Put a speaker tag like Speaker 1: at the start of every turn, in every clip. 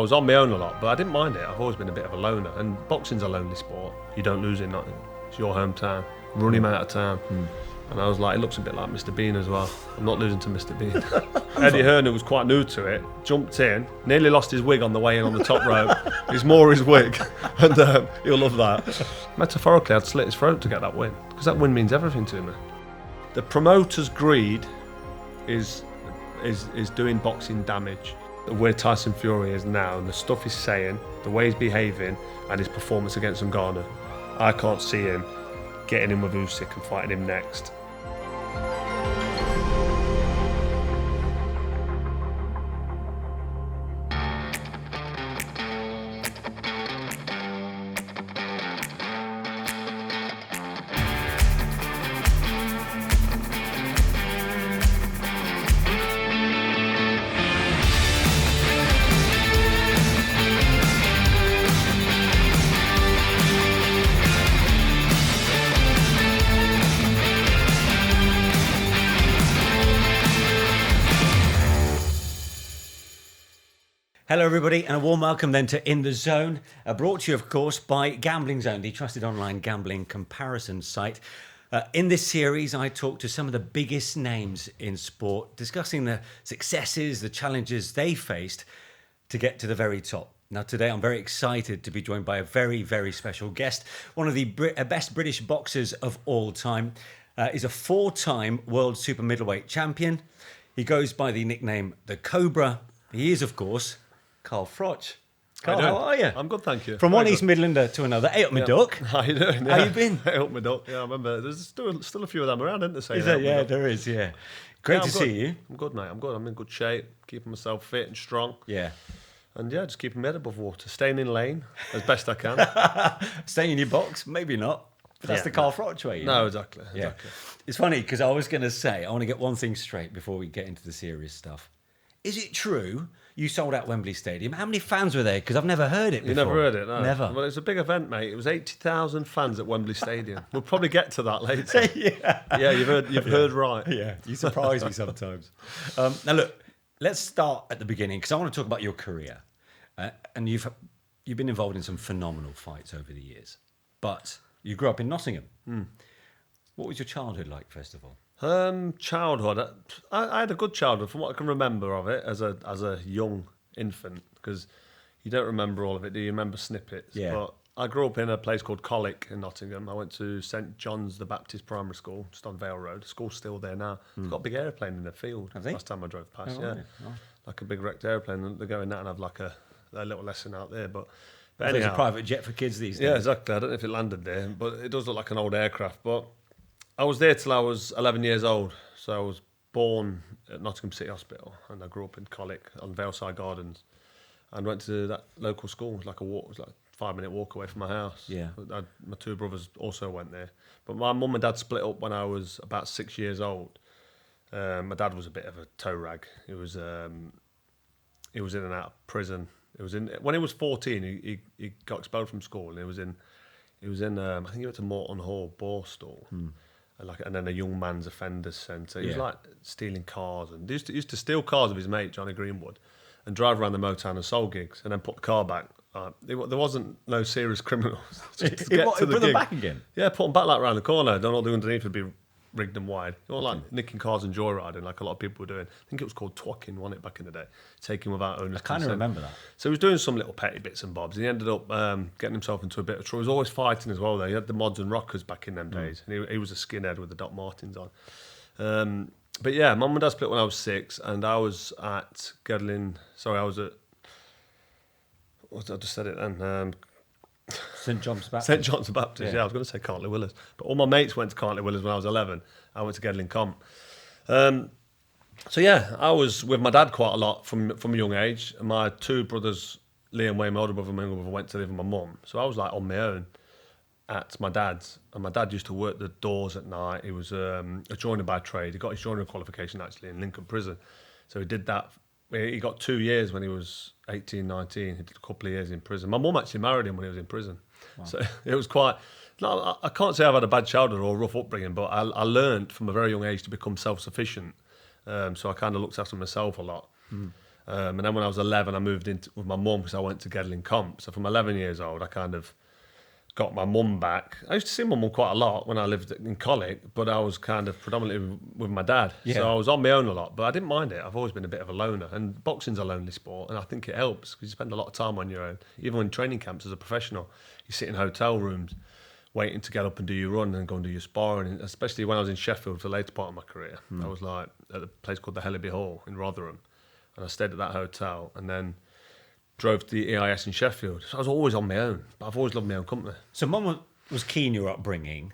Speaker 1: I was on my own a lot, but I didn't mind it. I've always been a bit of a loner, and boxing's a lonely sport. You don't lose it, it's your hometown. Run him out of town. And I was like, it looks a bit like Mr. Bean as well. I'm not losing to Mr. Bean. Eddie Hearn, who was quite new to it, jumped in, nearly lost his wig on the way in on the top rope. It's more his wig, and he'll love that. Metaphorically, I'd slit his throat to get that win, because that win means everything to me. The promoter's greed is doing boxing damage. Where Tyson Fury is now, and the stuff he's saying, the way he's behaving, and his performance against Ngannou, I can't see him getting in with Usyk and fighting him next.
Speaker 2: Hello everybody, and a warm welcome then to In The Zone, brought to you of course by Gambling Zone, the trusted online gambling comparison site. In this series I talk to some of the biggest names in sport, discussing the successes, the challenges they faced to get to the very top. Now today I'm very excited to be joined by a very, very special guest, one of the best British boxers of all time. He's a 4-time world super-middleweight champion. He goes by the nickname The Cobra. He is of course Carl Froch. Carl, how are you?
Speaker 1: I'm good, thank you.
Speaker 2: From one East Midlander to another. Hey up my duck.
Speaker 1: How you doing?
Speaker 2: How you been?
Speaker 1: Hey up my duck. Yeah, I remember. There's still a few of them around, isn't there?
Speaker 2: Is there? Yeah, there is, yeah. Great to see you.
Speaker 1: I'm good, mate. I'm good. I'm in good shape, keeping myself fit and strong.
Speaker 2: Yeah.
Speaker 1: And yeah, just keeping my head above water, staying in lane as best I can.
Speaker 2: Staying in your box? Maybe not. But that's the Carl Froch way.
Speaker 1: No, exactly.
Speaker 2: Yeah. It's funny because I was going to say, I want to get one thing straight before we get into the serious stuff. Is it true you sold out Wembley Stadium? How many fans were there? Because I've never heard it before.
Speaker 1: You never heard it? No.
Speaker 2: Never.
Speaker 1: Well, it was a big event, mate. It was 80,000 fans at Wembley Stadium. We'll probably get to that later. Yeah, you've heard right.
Speaker 2: Yeah, you surprise me sometimes. Now look, let's start at the beginning because I want to talk about your career. And you've been involved in some phenomenal fights over the years. But you grew up in Nottingham. What was your childhood like, first of all?
Speaker 1: Childhood. I had a good childhood from what I can remember of it as a young infant, because you don't remember all of it, do you? You remember snippets.
Speaker 2: Yeah.
Speaker 1: But I grew up in a place called Colic in Nottingham. I went to St John's the Baptist Primary School, just on Vale Road. The school's still there now. It's got a big airplane in the field. Have they? Last time I drove past,
Speaker 2: Right.
Speaker 1: like a big wrecked airplane. And they go in that and have like a little lesson out there. But
Speaker 2: anyhow,
Speaker 1: anyhow,
Speaker 2: it's a private jet for kids these days.
Speaker 1: Yeah, exactly. I don't know if it landed there, but it does look like an old aircraft. But I was there till I was 11 years old. So I was born at Nottingham City Hospital, and I grew up in Colic on Valeside Gardens, and went to that local school. It was like a 5-minute walk away from my house.
Speaker 2: Yeah.
Speaker 1: My two brothers also went there, but my mum and dad split up when I was about 6 years old. My dad was a bit of a toe rag. He was in and out of prison. When he was 14. He got expelled from school, and he was in. I think he went to Morton Hall, Borstal. And then a young man's offenders centre. He was like stealing cars, and he used to steal cars of his mate Johnny Greenwood, and drive around the Motown and soul gigs, and then put the car back. There wasn't no serious criminals. Just to get to the
Speaker 2: put
Speaker 1: gig.
Speaker 2: them back again.
Speaker 1: Yeah, put them back like around the corner. Don't all the underneath would be rigged and wide. You know, like nicking cars and joyriding, like a lot of people were doing. I think it was called twacking, wasn't it, back in the day? Taking without owner's
Speaker 2: I kind of remember that.
Speaker 1: So he was doing some little petty bits and bobs, and he ended up getting himself into a bit of trouble. He was always fighting as well, though. He had the mods and rockers back in them days, and he was a skinhead with the Doc Martens on. But yeah, Mum and Dad split when I was 6, and I was at Gedling. Sorry, I was at. I just said it then.
Speaker 2: St John's Baptist.
Speaker 1: St John's Baptist, yeah. I was going to say Cantley Willers. But all my mates went to Cantley Willers when I was 11. I went to Gedling Comp. So yeah, I was with my dad quite a lot from a young age. And my two brothers, Lee and Wayne, my older brother and my younger brother, went to live with my mum. So I was like on my own at my dad's. And my dad used to work the doors at night. He was a joiner by trade. He got his joinery qualification actually in Lincoln Prison. So he did that. He got 2 years when he was 18, 19. He did a couple of years in prison. My mum actually married him when he was in prison. Wow. So it was quite... No, I can't say I've had a bad childhood or a rough upbringing, but I learned from a very young age to become self-sufficient. So I kind of looked after myself a lot. And then when I was 11, I moved in with my mum because I went to Gedling Comp. So from 11 years old, I kind of got my mum back. I used to see my mum quite a lot when I lived in Colic, but I was kind of predominantly with my dad.
Speaker 2: Yeah.
Speaker 1: So I was on my own a lot, but I didn't mind it. I've always been a bit of a loner, and boxing's a lonely sport, and I think it helps because you spend a lot of time on your own. Even in training camps as a professional, you sit in hotel rooms waiting to get up and do your run and go and do your sparring, and especially when I was in Sheffield for the later part of my career. I was like at a place called the Hellaby Hall in Rotherham, and I stayed at that hotel and then drove to the EIS in Sheffield. So I was always on my own, but I've always loved my own company.
Speaker 2: So Mum was key in your upbringing,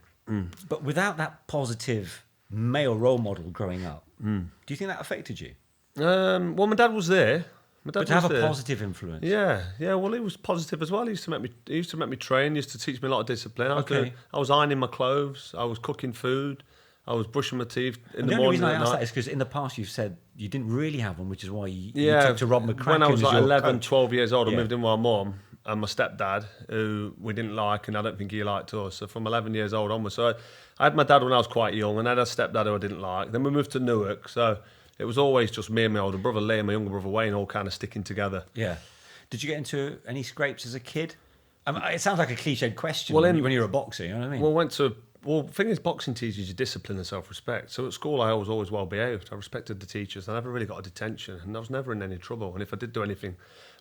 Speaker 2: but without that positive male role model growing up, do you think that affected you?
Speaker 1: Well, my dad was there. My dad
Speaker 2: But to have
Speaker 1: was
Speaker 2: a
Speaker 1: there.
Speaker 2: positive influence.
Speaker 1: Yeah. Well, he was positive as well. He used to make me train. He used to teach me a lot of discipline. I was ironing my clothes. I was cooking food. I was brushing my teeth in the
Speaker 2: The only
Speaker 1: morning.
Speaker 2: reason I
Speaker 1: and at
Speaker 2: asked
Speaker 1: night.
Speaker 2: that is because in the past you've said you didn't really have one, which is why you
Speaker 1: Yeah,
Speaker 2: took to Rob McCracken
Speaker 1: when I was
Speaker 2: as
Speaker 1: like
Speaker 2: your
Speaker 1: 11,
Speaker 2: coach.
Speaker 1: 12 years old, I
Speaker 2: Yeah.
Speaker 1: moved in with my mum and my stepdad, who we didn't like, and I don't think he liked us. So from 11 years old onwards. So I had my dad when I was quite young, and I had a stepdad who I didn't like. Then we moved to Newark, so it was always just me and my older brother Lee and my younger brother Wayne all kind of sticking together.
Speaker 2: Yeah. Did you get into any scrapes as a kid? It sounds like a cliched question
Speaker 1: Well,
Speaker 2: when you're a boxer, you know what I mean?
Speaker 1: The thing is, boxing teaches you discipline and self-respect. So at school, I was always well behaved. I respected the teachers. I never really got a detention, and I was never in any trouble. And if I did do anything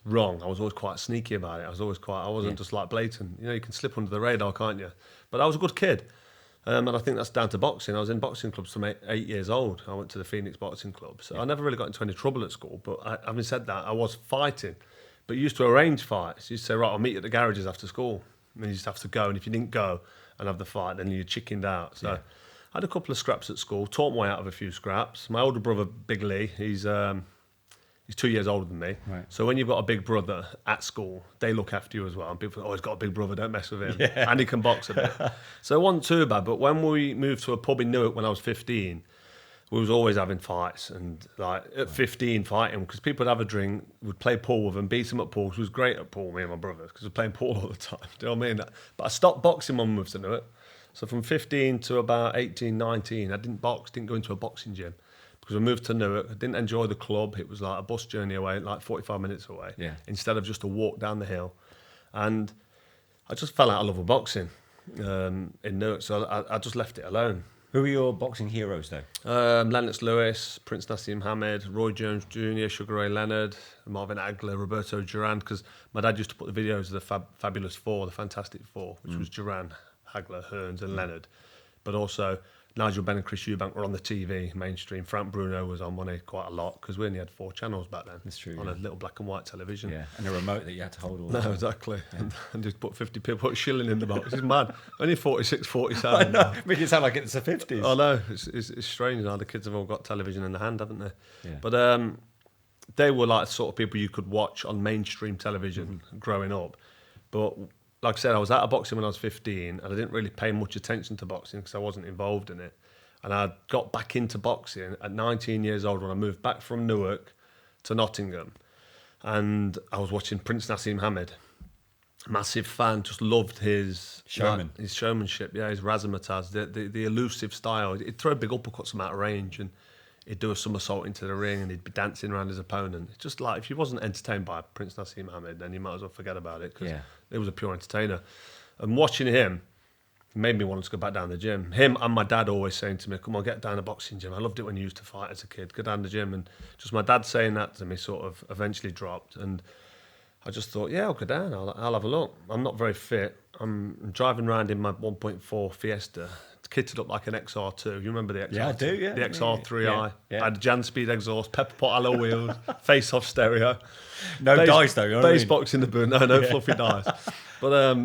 Speaker 1: wrong, I was always quite sneaky about it. I wasn't just like blatant. You know, you can slip under the radar, can't you? But I was a good kid. And I think that's down to boxing. I was in boxing clubs from 8 years old. I went to the Phoenix Boxing Club. So I never really got into any trouble at school. But having said that, I was fighting. But you used to arrange fights. You used to say, right, I'll meet you at the garages after school. And you just have to go. And if you didn't go and have the fight, then you chickened out. So I had a couple of scraps at school, taught my way out of a few scraps. My older brother, Big Lee, he's 2 years older than me.
Speaker 2: Right.
Speaker 1: So when you've got a big brother at school, they look after you as well. And people think, oh, he's got a big brother, don't mess with him. Yeah. And he can box a bit. So it wasn't too bad. But when we moved to a pub in Newark when I was 15, we was always having fights. And like at 15, fighting, because people would have a drink, would play pool with them, beat them at pool. She was great at pool, me and my brother, because we were playing pool all the time. Do you know what I mean? But I stopped boxing when we moved to Newark. So from 15 to about 18, 19, I didn't box, didn't go into a boxing gym. Because we moved to Newark, I didn't enjoy the club. It was like a bus journey away, like 45 minutes away, instead of just a walk down the hill. And I just fell out of love with boxing in Newark, so I just left it alone.
Speaker 2: Who are your boxing heroes, though?
Speaker 1: Lennox Lewis, Prince Nassim Hamed, Roy Jones Jr., Sugar Ray Leonard, Marvin Hagler, Roberto Duran, because my dad used to put the videos of the Fabulous Four, the Fantastic Four, which was Duran, Hagler, Hearns and Leonard. But also Nigel Benn and Chris Eubank were on the TV, mainstream. Frank Bruno was on Money quite a lot, because we only had 4 channels back then.
Speaker 2: That's true,
Speaker 1: On a little black and white television.
Speaker 2: Yeah, and a remote that you had to hold all the
Speaker 1: No,
Speaker 2: time.
Speaker 1: exactly. Yeah. And just put 50 people, put a shilling in the box. It's mad. Only 46, 47.
Speaker 2: I know, make it sound like it's the 50s.
Speaker 1: I know, it's strange now. The kids have all got television in their hand, haven't they?
Speaker 2: Yeah.
Speaker 1: But they were like the sort of people you could watch on mainstream television growing up. But like I said, I was out of boxing when I was 15, and I didn't really pay much attention to boxing because I wasn't involved in it. And I got back into boxing at 19 years old when I moved back from Newark to Nottingham. And I was watching Prince Nassim Hamed. Massive fan, just loved his showmanship, his razzmatazz, the elusive style. He'd throw big uppercuts from out of range, and he'd do a somersault into the ring, and he'd be dancing around his opponent. It's just like, if you wasn't entertained by Prince Nassim Hamed, then you might as well forget about it, because he was a pure entertainer. And watching him made me want to go back down the gym. Him and my dad always saying to me, come on, get down the boxing gym. I loved it when you used to fight as a kid. Go down the gym. And just my dad saying that to me sort of eventually dropped. And I just thought, yeah, I'll go down. I'll have a look. I'm not very fit. I'm driving around in my 1.4 Fiesta. It's kitted up like an XR2. You remember the XR2?
Speaker 2: Yeah, I do, yeah.
Speaker 1: The XR3i.
Speaker 2: Yeah.
Speaker 1: I had Jan Speed exhaust, pepper pot alloy wheels, face-off stereo.
Speaker 2: No dice, though. You know what I
Speaker 1: Base
Speaker 2: mean?
Speaker 1: box in the boot. No fluffy dice. But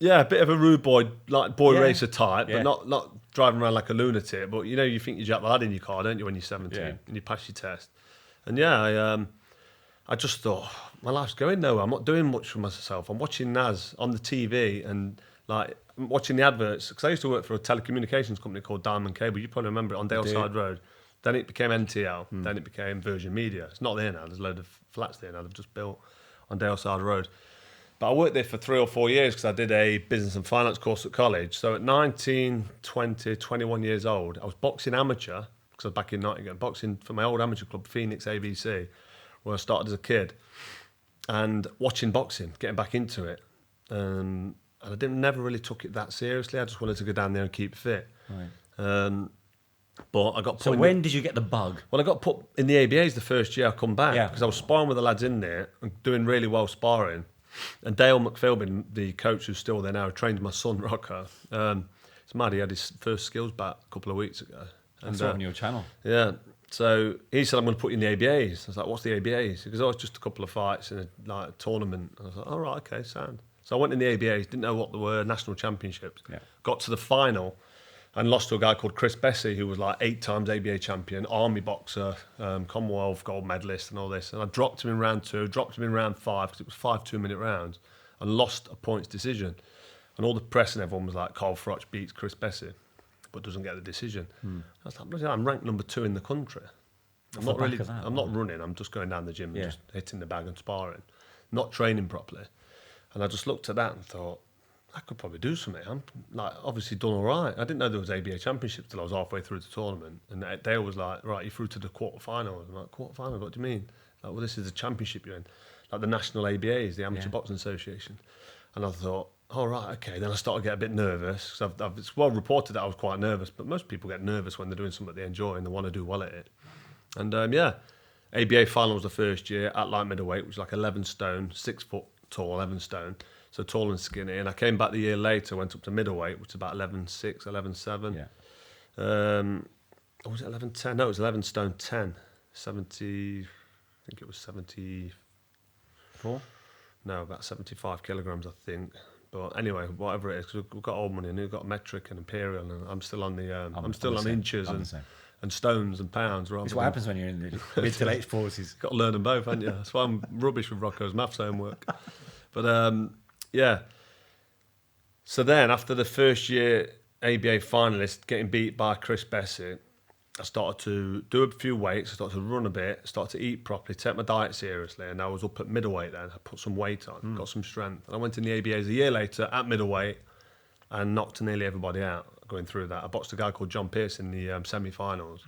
Speaker 1: yeah, a bit of a rude boy, like boy racer type, but not driving around like a lunatic. But you know, you think you're Jack the Lad in your car, don't you, when you're 17 and you pass your test? And I just thought, my life's going nowhere. I'm not doing much for myself. I'm watching Naz on the TV and like I'm watching the adverts, because I used to work for a telecommunications company called Diamond Cable. You probably remember it, on Daleside Road. Then it became NTL. Then it became Virgin Media. It's not there now. There's a load of flats there now. They've just built on Daleside Road. But I worked there for 3 or 4 years because I did a business and finance course at college. So at 19, 20, 21 years old, I was boxing amateur, because I was back in Nottingham, boxing for my old amateur club, Phoenix ABC, where I started as a kid, and watching boxing, getting back into it. And I never really took it that seriously. I just wanted to go down there and keep fit.
Speaker 2: Right.
Speaker 1: But I got put
Speaker 2: So when did you get the bug?
Speaker 1: Well, I got put in the ABAs the first year I come back,
Speaker 2: Yeah.
Speaker 1: because I was sparring with the lads in there and doing really well sparring. And Dale McPhilbin, the coach who's still there now, trained my son Rocco. It's mad, he had his first skills back a couple of weeks ago.
Speaker 2: I saw it on your channel.
Speaker 1: Yeah. So he said, I'm going to put you in the ABAs. I was like, what's the ABAs? He goes, oh, it's just a couple of fights in a tournament. I was like, all right, okay, sound. So I went in the ABAs, didn't know what they were, national championships.
Speaker 2: Yeah.
Speaker 1: Got to the final and lost to a guy called Chris Bessie, who was like 8 times ABA champion, army boxer, Commonwealth gold medalist and all this. And I dropped him in round 2, dropped him in round 5, because it was 5 2-minute rounds, and lost a points decision. And all the press and everyone was like, Carl Froch beats Chris Bessie, but doesn't get the decision. I was like, bloody hell, I'm ranked number 2 in the country. I'm not running, I'm just going down the gym and just hitting the bag and sparring, not training properly. And I just looked at that and thought, I could probably do something. I'm like obviously done all right. I didn't know there was ABA championships till I was halfway through the tournament. And Dale was like, right, you're through to the quarterfinals. I'm like, quarterfinals? What do you mean? Like, well, this is the championship you're in. Like the national ABAs, the Amateur Boxing Association. And I thought, all right, okay. Then I started to get a bit nervous. Because it's well reported that I was quite nervous, but most people get nervous when they're doing something they enjoy and they want to do well at it. And ABA final was the first year at light middleweight, which was like 11 stone, 6 foot tall, 11 stone. So tall and skinny. And I came back the year later, went up to middleweight, which is about 11.6, 11.7.
Speaker 2: Yeah.
Speaker 1: Or was it 11.10? No, it was 11 stone 10. 70, I think it was 74? No, about 75 kilograms, I think. But anyway, whatever it is, because we've got old money and we've got metric and imperial, and I'm still on the, I'm still on inches and stones and pounds.
Speaker 2: It's what happens when you're in the mid to late 40s.
Speaker 1: Got to learn them both, haven't you? That's why I'm rubbish with Rocco's maths homework. But yeah. So then, after the first year ABA finalist, getting beat by Chris Bessie, I started to do a few weights, I started to run a bit, started to eat properly, take my diet seriously, and I was up at middleweight then. I put some weight on, got some strength. And I went in the ABAs a year later at middleweight and knocked nearly everybody out going through that. I boxed a guy called John Pearce in the semi-finals,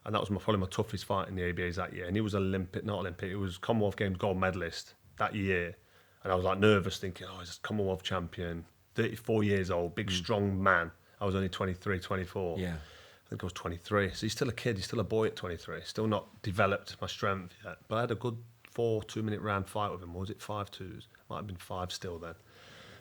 Speaker 1: and that was probably my toughest fight in the ABAs that year. And he was he was Commonwealth Games gold medalist that year. And I was like nervous, thinking, oh, he's a Commonwealth champion, 34 years old, big, strong man. I was only 23, 24.
Speaker 2: Yeah.
Speaker 1: I think I was 23. So he's still a kid, he's still a boy at 23. Still not developed my strength yet. But I had a good 4 2-minute round fight with him. Or was it 5-2s? Might have been 5 still then.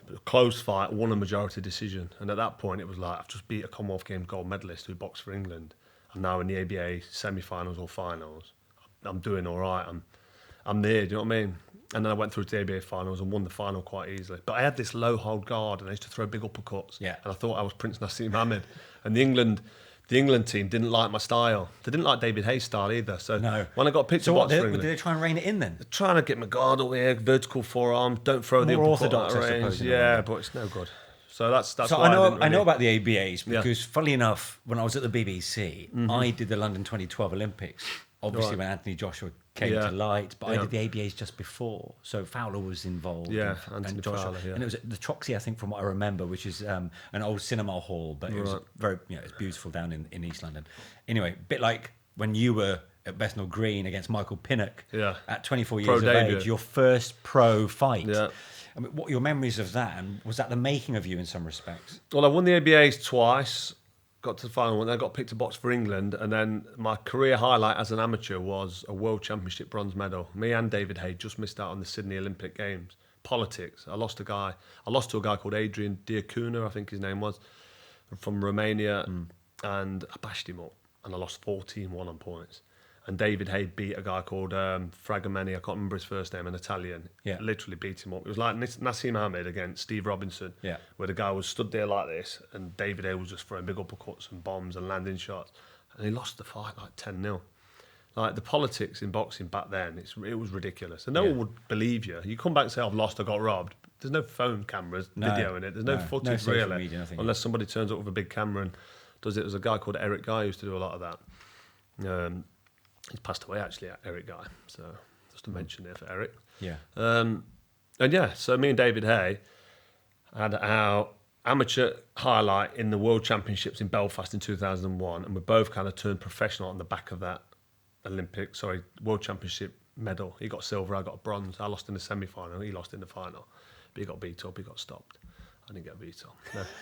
Speaker 1: But a close fight, won a majority decision. And at that point, it was like, I've just beat a Commonwealth Games gold medalist who boxed for England. I'm now in the ABA semi-finals or finals. I'm doing all right. I'm there, do you know what I mean? And then I went through to the ABA finals and won the final quite easily. But I had this low hold guard and I used to throw big uppercuts.
Speaker 2: Yeah.
Speaker 1: And I thought I was Prince Nassim Ahmed. And the England team didn't like my style. They didn't like David Hayes' style either. So when I got picked to box for England,
Speaker 2: did they try and rein it in then?
Speaker 1: they're trying to get my guard up here, vertical forearm, don't throw the
Speaker 2: More
Speaker 1: uppercut
Speaker 2: orthodox,
Speaker 1: at
Speaker 2: I
Speaker 1: range.
Speaker 2: suppose,
Speaker 1: Yeah, but it's no good. So that's
Speaker 2: So
Speaker 1: why
Speaker 2: I know about the ABAs because, funnily enough, when I was at the BBC,
Speaker 1: Mm-hmm.
Speaker 2: I did the London 2012 Olympics. Obviously, when Anthony Joshua came to light, but I did the ABAs just before. So Fowler was involved.
Speaker 1: Yeah,
Speaker 2: and
Speaker 1: Anthony
Speaker 2: Joshua.
Speaker 1: Fowler, yeah.
Speaker 2: And it was at the Troxy, I think, from what I remember, which is an old cinema hall, but it was very, it's beautiful down in East London. Anyway, a bit like when you were at Bethnal Green against Michael Pinnock at 24 years of age, your first pro fight.
Speaker 1: Yeah.
Speaker 2: I mean, what are your memories of that? And was that the making of you in some respects?
Speaker 1: Well, I won the ABAs twice, got to the final one, then I got picked to box for England, and then my career highlight as an amateur was a World Championship bronze medal. Me and David Hay just missed out on the Sydney Olympic Games. Politics. I lost to a guy called Adrian Diacuna, I think his name was, from Romania, and I bashed him up, and I lost 14-1 on points. And David Hay beat a guy called Fragomeni, I can't remember his first name, an Italian.
Speaker 2: Yeah.
Speaker 1: Literally beat him up. It was like Nassim Ahmed against Steve Robinson, where the guy was stood there like this, and David Hay was just throwing big uppercuts and bombs and landing shots. And he lost the fight like 10-0. Like the politics in boxing back then, it was ridiculous. And no one would believe you. You come back and say, I've lost, I got robbed. There's no phone cameras videoing it. There's no footage really.
Speaker 2: Media,
Speaker 1: unless somebody turns up with a big camera and does it. There's a guy called Eric Guy who used to do a lot of that. He's passed away actually, Eric Guy. So just to mention there for Eric.
Speaker 2: Yeah.
Speaker 1: So me and David Hay had our amateur highlight in the World Championships in Belfast in 2001, and we both kind of turned professional on the back of that World Championship medal. He got silver, I got bronze. I lost in the semi-final, he lost in the final. But he got beat up, he got stopped. I didn't get beat up.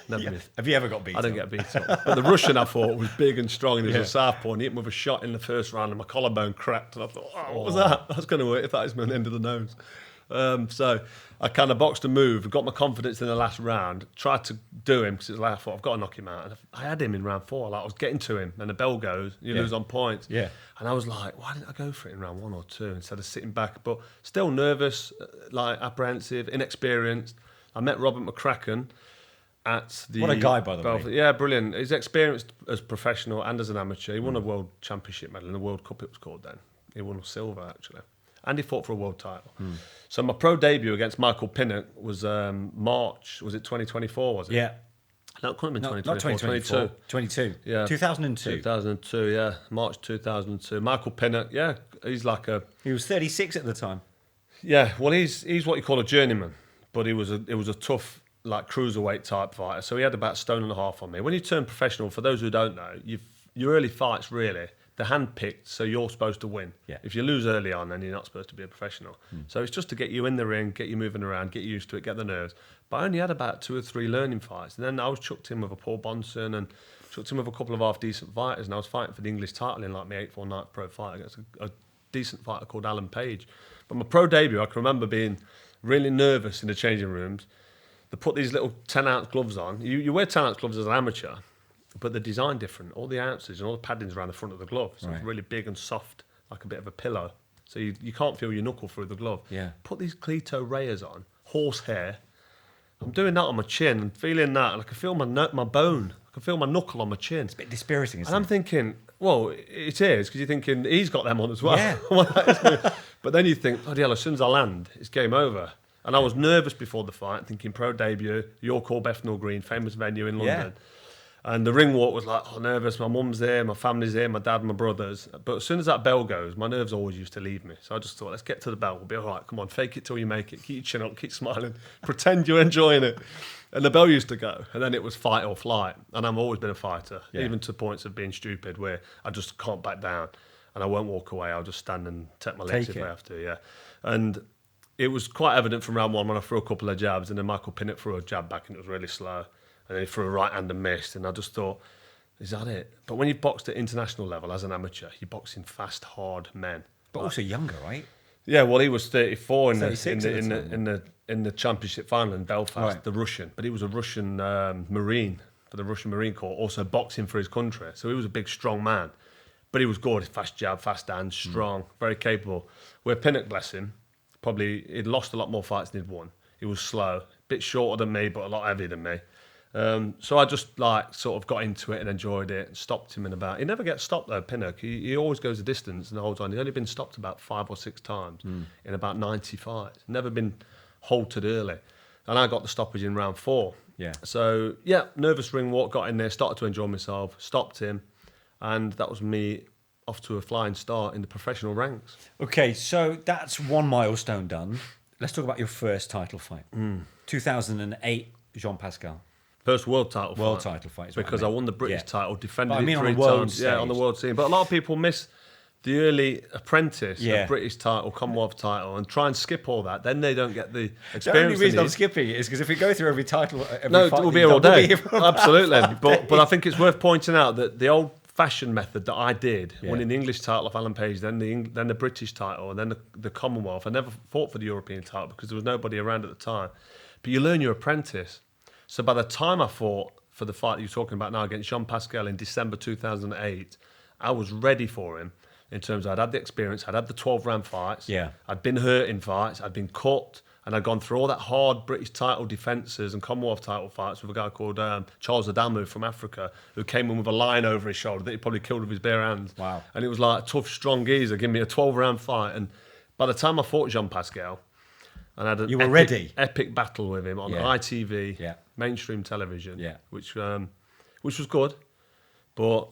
Speaker 1: No, never did.
Speaker 2: Have you ever got beat up?
Speaker 1: I didn't get beat up. But the Russian, I thought, was big and strong, and he was a southpaw, and he hit me with a shot in the first round, and my collarbone cracked, and I thought, what was that? That's going to hurt if that is my end of the nose. So I kind of boxed a move, got my confidence in the last round, tried to do him, because it was like, I thought, I've got to knock him out. And I had him in round 4. Like, I was getting to him, and the bell goes, you lose on points.
Speaker 2: Yeah.
Speaker 1: And I was like, why didn't I go for it in round 1 or 2 instead of sitting back? But still nervous, like apprehensive, inexperienced. I met Robert McCracken at the...
Speaker 2: What a guy, by the way.
Speaker 1: Yeah, brilliant. He's experienced as professional and as an amateur. He won a world championship medal in the World Cup, it was called then. He won silver, actually. And he fought for a world title. So my pro debut against Michael Pinnock was March, was it 2024, was it?
Speaker 2: Yeah.
Speaker 1: No, it couldn't have been
Speaker 2: Not
Speaker 1: 2024.
Speaker 2: 22.
Speaker 1: Yeah.
Speaker 2: 2002.
Speaker 1: 2002, yeah. March 2002. Michael Pinnock, yeah, he's like a...
Speaker 2: He was 36 at the time.
Speaker 1: Yeah, well, he's what you call a journeyman, but it was a tough, like, cruiserweight type fighter. So he had about 1.5 stone on me. When you turn professional, for those who don't know, your early fights, really, they're hand-picked, so you're supposed to win.
Speaker 2: Yeah.
Speaker 1: If you lose early on, then you're not supposed to be a professional. So it's just to get you in the ring, get you moving around, get you used to it, get the nerves. But I only had about 2 or 3 learning fights. And then I was chucked in with a Paul Bonson and chucked in with a couple of half-decent fighters, and I was fighting for the English title in, like, my 8th or 9th pro fight against a decent fighter called Alan Page. But my pro debut, I can remember being really nervous in the changing rooms. They put these little 10-ounce gloves on. You wear 10-ounce gloves as an amateur, but they're designed different. All the ounces and all the padding's around the front of the glove. So it's really big and soft, like a bit of a pillow. So you can't feel your knuckle through the glove.
Speaker 2: Yeah.
Speaker 1: Put these Cleto Rayas on, horsehair. I'm doing that on my chin and feeling that, and I can feel my bone. I can feel my knuckle on my chin.
Speaker 2: It's a bit dispiriting, isn't
Speaker 1: And I'm thinking, well, it is, because you're thinking, he's got them on as well.
Speaker 2: Yeah.
Speaker 1: But then you think, bloody hell, as soon as I land, it's game over. And I was nervous before the fight, thinking pro debut, York Hall, Bethnal Green, famous venue in London. And the ring walk was like, nervous. My mum's there, my family's there, my dad, my brothers. But as soon as that bell goes, my nerves always used to leave me. So I just thought, let's get to the bell. We'll be all right. Come on, fake it till you make it. Keep your chin up, keep smiling. Pretend you're enjoying it. And the bell used to go. And then it was fight or flight. And I've always been a fighter, even to points of being stupid, where I just can't back down. And I won't walk away. I'll just stand and take my legs if I have to, yeah. And it was quite evident from round 1 when I threw a couple of jabs, and then Michael Pinnock threw a jab back, and it was really slow. And then he threw a right hand and missed, and I just thought, is that it? But when you've boxed at international level as an amateur, you're boxing fast, hard men.
Speaker 2: But also younger, right?
Speaker 1: Yeah, well, he was 34 in the championship final in Belfast, the Russian. But he was a Russian Marine for the Russian Marine Corps, also boxing for his country. So he was a big, strong man. But he was good, fast jab, fast hand, strong, very capable. Where Pinnock, bless him, probably he'd lost a lot more fights than he'd won. He was slow, a bit shorter than me, but a lot heavier than me. So I just sort of got into it and enjoyed it and stopped him in about... He never gets stopped though, Pinnock. He always goes a distance and holds on. He's only been stopped about 5 or 6 times in about 90 fights. Never been halted early. And I got the stoppage in round 4.
Speaker 2: Yeah.
Speaker 1: So, yeah, nervous ring walk, got in there, started to enjoy myself, stopped him, and that was me off to a flying start in the professional ranks.
Speaker 2: Okay, so that's one milestone done. Let's talk about your first title fight. 2008, Jean Pascal.
Speaker 1: First world title
Speaker 2: fight. Is
Speaker 1: because I won the British title, defended
Speaker 2: it
Speaker 1: it 3 times. Yeah, on the world scene. But a lot of people miss the early apprentice, a British title, Commonwealth title, and try and skip all that. Then they don't get the experience.
Speaker 2: The only reason I'm skipping it is because if we go through every title,
Speaker 1: it will be here all day. Absolutely. But I think it's worth pointing out that the old-fashioned method that I did, winning the English title off Alan Page, then the British title, and then the Commonwealth. I never fought for the European title because there was nobody around at the time. But you learn your apprentice. So by the time I fought for the fight that you're talking about now against Jean Pascal in December 2008, I was ready for him in terms of I'd had the experience, I'd had the 12-round fights, I'd been hurt in fights, I'd been cut, and I'd gone through all that hard British title defences and Commonwealth title fights with a guy called Charles Adamu from Africa, who came in with a lion over his shoulder that he probably killed with his bare hands.
Speaker 2: Wow.
Speaker 1: And it was like a tough, strong geezer giving me a 12-round fight. And by the time I fought Jean Pascal, and I had an epic battle with him on ITV, mainstream television, which was good, but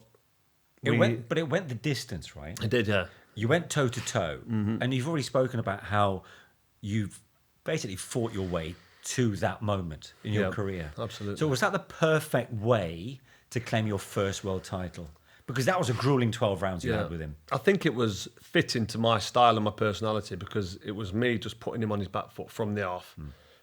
Speaker 2: it went the distance, right?
Speaker 1: It did, yeah.
Speaker 2: You went toe to toe, and you've already spoken about how you've basically fought your way to that moment in your career.
Speaker 1: Absolutely.
Speaker 2: So was that the perfect way to claim your first world title? Because that was a grueling 12 rounds you had with him.
Speaker 1: I think it was fitting to my style and my personality because it was me just putting him on his back foot from the off,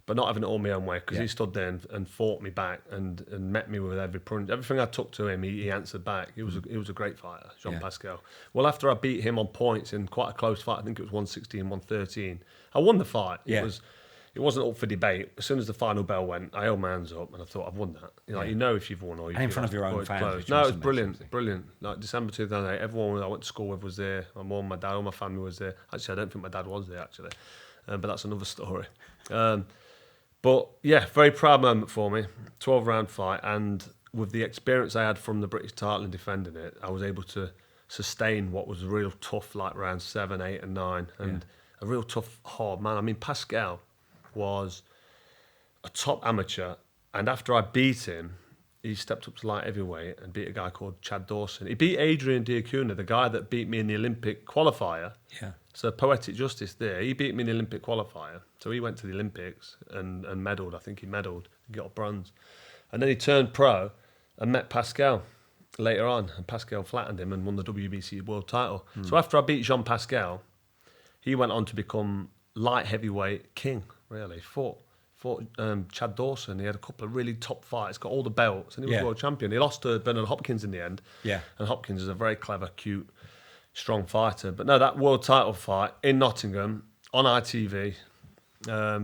Speaker 1: but not having it all my own way because he stood there and fought me back and met me with every punch. Everything I took to him, he answered back. He was a great fighter, Jean Pascal. Well, after I beat him on points in quite a close fight, I think it was 116, 113, I won the fight. It wasn't up for debate. As soon as the final bell went, I held my hands up and I thought, I've won that. You know if you've won or you've
Speaker 2: And in front of your own fans.
Speaker 1: No, it was brilliant. Like December 2008, everyone I went to school with was there. My mum, my dad, all my family was there. Actually, I don't think my dad was there, actually. But that's another story. But yeah, very proud moment for me. 12-round fight. And with the experience I had from the British title and defending it, I was able to sustain what was a real tough, like round 7, 8 and 9. And a real tough, hard man. I mean, Pascal was a top amateur, and after I beat him, he stepped up to light heavyweight and beat a guy called Chad Dawson. He beat Adrian Diacuna, the guy that beat me in the Olympic qualifier. Yeah. So poetic justice there. He beat me in the Olympic qualifier. So he went to the Olympics and medalled. I think he medalled and got a bronze. And then he turned pro and met Pascal later on, and Pascal flattened him and won the WBC world title. So after I beat Jean Pascal, he went on to become light heavyweight king. Really, fought Chad Dawson. He had a couple of really top fights, got all the belts, and he was world champion. He lost to Bernard Hopkins in the end. Yeah, and Hopkins is a very clever, cute, strong fighter. But no, that world title fight in Nottingham on ITV,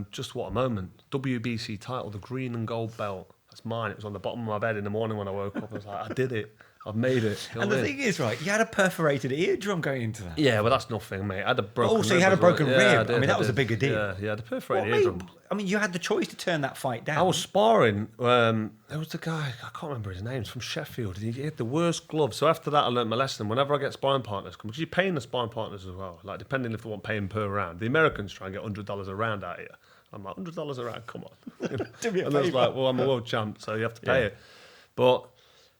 Speaker 1: just what a moment. WBC title, the green and gold belt. That's mine. It was on the bottom of my bed in the morning when I woke up. I was like, I did it. I've made it.
Speaker 2: And the thing is, right, you had a perforated eardrum going into that.
Speaker 1: Yeah, well, that's nothing, mate. I had a broken rib.
Speaker 2: Oh, so you had a broken rib.
Speaker 1: I
Speaker 2: mean, that was a bigger deal.
Speaker 1: Yeah, the perforated eardrum.
Speaker 2: I mean, you had the choice to turn that fight down.
Speaker 1: I was sparring. There was the guy, I can't remember his name, he's from Sheffield. He had the worst gloves. So after that, I learned my lesson. Whenever I get sparring partners, because you're paying the sparring partners as well, like depending if they want paying per round. The Americans try and get $100 a round out of you. I'm like, $100 a round, come on. And I was like, well, I'm a world champ, so you have to pay it. But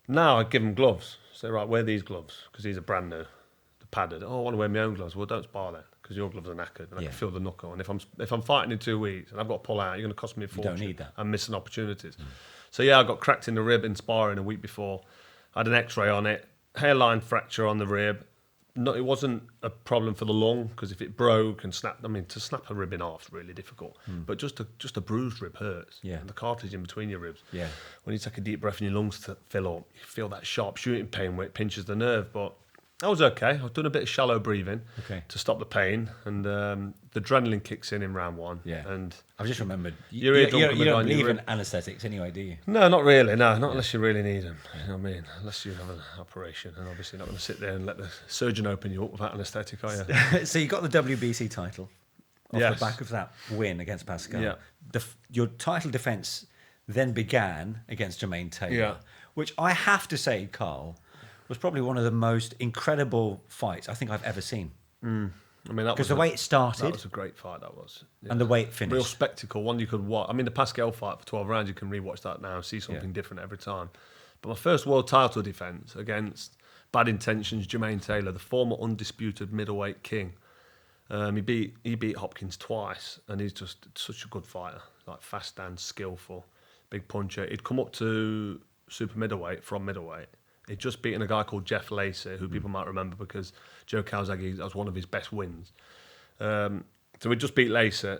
Speaker 1: now I give them gloves. Say, right, wear these gloves, because these are brand new. They're padded. Oh, I want to wear my own gloves. Well, don't spar then, because your gloves are knackered, and I can feel the knuckle. And if I'm fighting in 2 weeks, and I've got to pull out, you're going to cost me a fortune.
Speaker 2: You don't need that.
Speaker 1: I'm missing opportunities. So yeah, I got cracked in the rib in sparring a week before. I had an X-ray on it, hairline fracture on the rib. No, it wasn't a problem for the lung, because if it broke and snapped, I mean, to snap a rib in half is really difficult. But just a bruised rib hurts. Yeah. And the cartilage in between your ribs. Yeah. When you take a deep breath and your lungs fill up, you feel that sharp shooting pain where it pinches the nerve. But I was okay. I was doing a bit of shallow breathing to stop the pain, and the adrenaline kicks in round 1. Yeah. And
Speaker 2: I've just remembered.
Speaker 1: You
Speaker 2: don't believe in anaesthetics anyway, do you?
Speaker 1: No, not really. No, not unless you really need them. You know what I mean? Unless you have an operation, and obviously not going to sit there and let the surgeon open you up without anaesthetic, are you?
Speaker 2: So you got the WBC title off the back of that win against Pascal. Yeah. Your title defence then began against Jermaine Taylor, which I have to say, Carl, was probably one of the most incredible fights I think I've ever seen. I mean, because the way it started,
Speaker 1: that was a great fight. That was,
Speaker 2: and the way it finished,
Speaker 1: real spectacle. One you could watch. I mean, the Pascal fight for 12 rounds, you can rewatch that now and see something different every time. But my first world title defence against Bad Intentions, Jermaine Taylor, the former undisputed middleweight king. He beat Hopkins twice, and he's just such a good fighter, like fast and skillful, big puncher. He'd come up to super middleweight from middleweight. He'd just beaten a guy called Jeff Lacey, who people might remember because Joe Calzaghe, that was one of his best wins. So we'd just beat Lacey,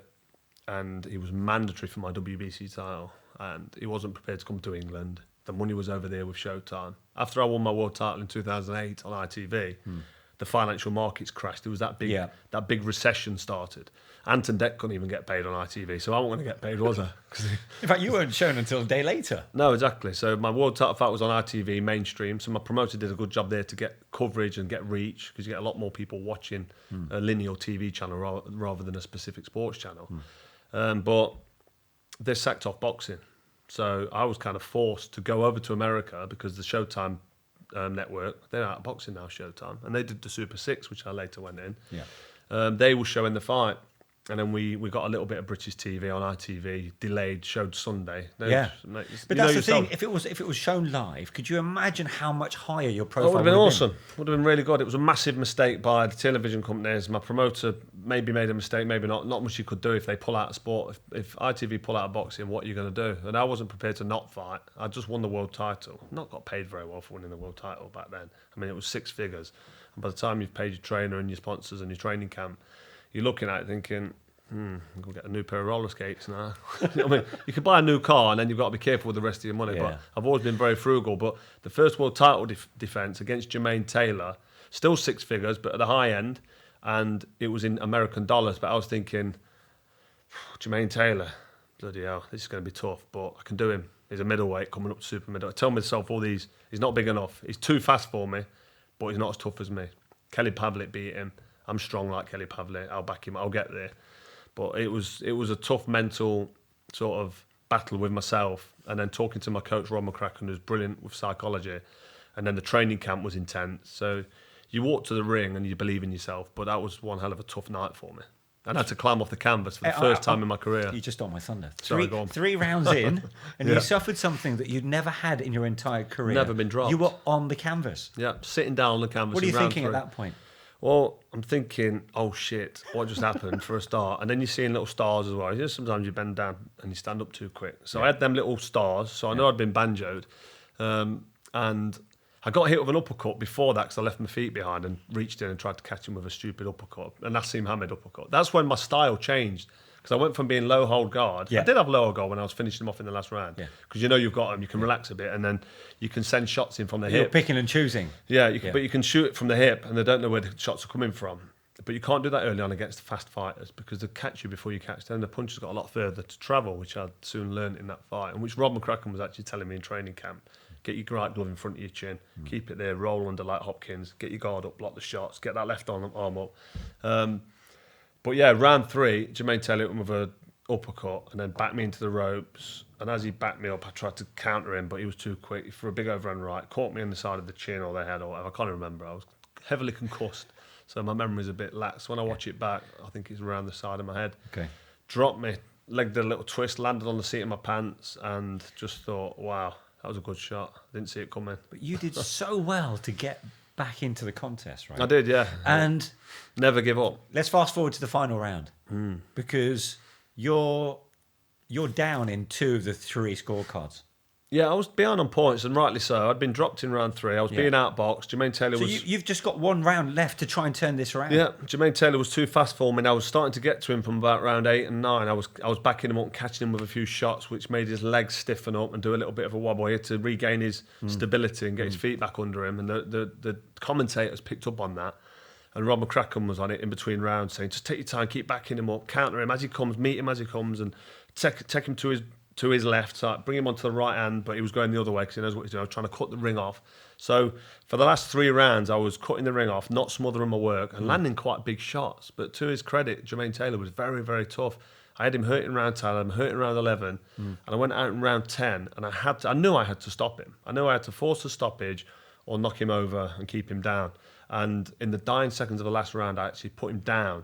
Speaker 1: and he was mandatory for my WBC title, and he wasn't prepared to come to England. The money was over there with Showtime. After I won my world title in 2008 on ITV, the financial markets crashed. There was that big recession started. Anton Deck couldn't even get paid on ITV, so I wasn't going to get paid, was I?
Speaker 2: In fact, you weren't shown until a day later.
Speaker 1: No, exactly. So my world title fight was on ITV, mainstream, so my promoter did a good job there to get coverage and get reach, because you get a lot more people watching a linear TV channel rather than a specific sports channel. But they sacked off boxing. So I was kind of forced to go over to America because the Showtime network, they're out of boxing now, Showtime, and they did the Super 6, which I later went in. They were showing the fight. And then we got a little bit of British TV on ITV, delayed, showed Sunday.
Speaker 2: But that's the thing. If it was shown live, could you imagine how much higher your profile
Speaker 1: would have been awesome. Would have been really good. It was a massive mistake by the television companies. My promoter maybe made a mistake, maybe not. Not much you could do if they pull out of sport. If ITV pull out of boxing, what are you going to do? And I wasn't prepared to not fight. I just won the world title. Not got paid very well for winning the world title back then. I mean, it was 6 figures. And by the time you've paid your trainer and your sponsors and your training camp, you're looking at it thinking, I'm going to get a new pair of roller skates now. You know what I mean? You could buy a new car and then you've got to be careful with the rest of your money. But I've always been very frugal. But the first world title defence against Jermaine Taylor, still 6 figures, but at the high end, and it was in American dollars. But I was thinking, Jermaine Taylor, bloody hell, this is going to be tough, but I can do him. He's a middleweight coming up to super middleweight. I tell myself all these, he's not big enough. He's too fast for me, but he's not as tough as me. Kelly Pavlik beat him. I'm strong like Kelly Pavlik. I'll back him. I'll get there. But it was a tough mental sort of battle with myself, and then talking to my coach Rob McCracken, who's brilliant with psychology, and then the training camp was intense. So you walk to the ring and you believe in yourself, but that was one hell of a tough night for me. And I had to climb off the canvas for the first time in my career.
Speaker 2: You just stole my thunder.
Speaker 1: Sorry, go on.
Speaker 2: 3 rounds in, and you suffered something that you'd never had in your entire career.
Speaker 1: Never been dropped.
Speaker 2: You were on the canvas.
Speaker 1: Yeah, sitting down on the canvas.
Speaker 2: What are you thinking
Speaker 1: 3.
Speaker 2: at that point?
Speaker 1: Well, I'm thinking, oh shit, what just happened for a start? And then you're seeing little stars as well. You know, sometimes you bend down and you stand up too quick. So I had them little stars, so I know I'd been banjoed. And I got hit with an uppercut before that because I left my feet behind and reached in and tried to catch him with a stupid uppercut, a Nassim Hamed uppercut. That's when my style changed, because I went from being low hold guard. I did have low hold guard when I was finishing him off in the last round, because you know you've got him, you can relax a bit, and then you can send shots in from the hip.
Speaker 2: You're picking and choosing.
Speaker 1: Yeah, but you can shoot it from the hip, and they don't know where the shots are coming from. But you can't do that early on against fast fighters, because they catch you before you catch them. The punch has got a lot further to travel, which I soon learned in that fight, and which Rob McCracken was actually telling me in training camp. Get your right glove in front of your chin, keep it there, roll under like Hopkins, get your guard up, block the shots, get that left arm up. But yeah, round 3, Jermaine Taylor hit him with an uppercut and then backed me into the ropes. And as he backed me up, I tried to counter him, but he was too quick for a big overhand right, caught me on the side of the chin or the head or whatever. I can't remember. I was heavily concussed, so my memory's a bit lax. When I watch it back, I think it's around the side of my head.
Speaker 2: Okay.
Speaker 1: Dropped me, leg did a little twist, landed on the seat of my pants, and just thought, wow, that was a good shot. Didn't see it coming.
Speaker 2: But you did so well to get back into the contest, right?
Speaker 1: I did, yeah.
Speaker 2: And
Speaker 1: never give up.
Speaker 2: Let's fast forward to the final round, because you're down in 2 of the 3 scorecards.
Speaker 1: Yeah, I was behind on points, and rightly so. I'd been dropped in round 3. I was being outboxed. Jermaine Taylor was...
Speaker 2: So you've just got 1 round left to try and turn this around.
Speaker 1: Yeah, Jermaine Taylor was too fast for me, and I was starting to get to him from about round 8 and 9. I was backing him up and catching him with a few shots, which made his legs stiffen up and do a little bit of a wobble. He had to regain his stability and get his feet back under him, and the commentators picked up on that. And Rob McCracken was on it in between rounds, saying, just take your time, keep backing him up, counter him as he comes, meet him as he comes, and take him to his left side, bring him onto the right hand, but he was going the other way because he knows what he's doing. I was trying to cut the ring off. So for the last 3 rounds, I was cutting the ring off, not smothering my work, and landing quite big shots. But to his credit, Jermaine Taylor was very, very tough. I had him hurting round 10, I'm hurting round 11, and I went out in round 10, and I knew I had to stop him. I knew I had to force a stoppage or knock him over and keep him down. And in the dying seconds of the last round, I actually put him down.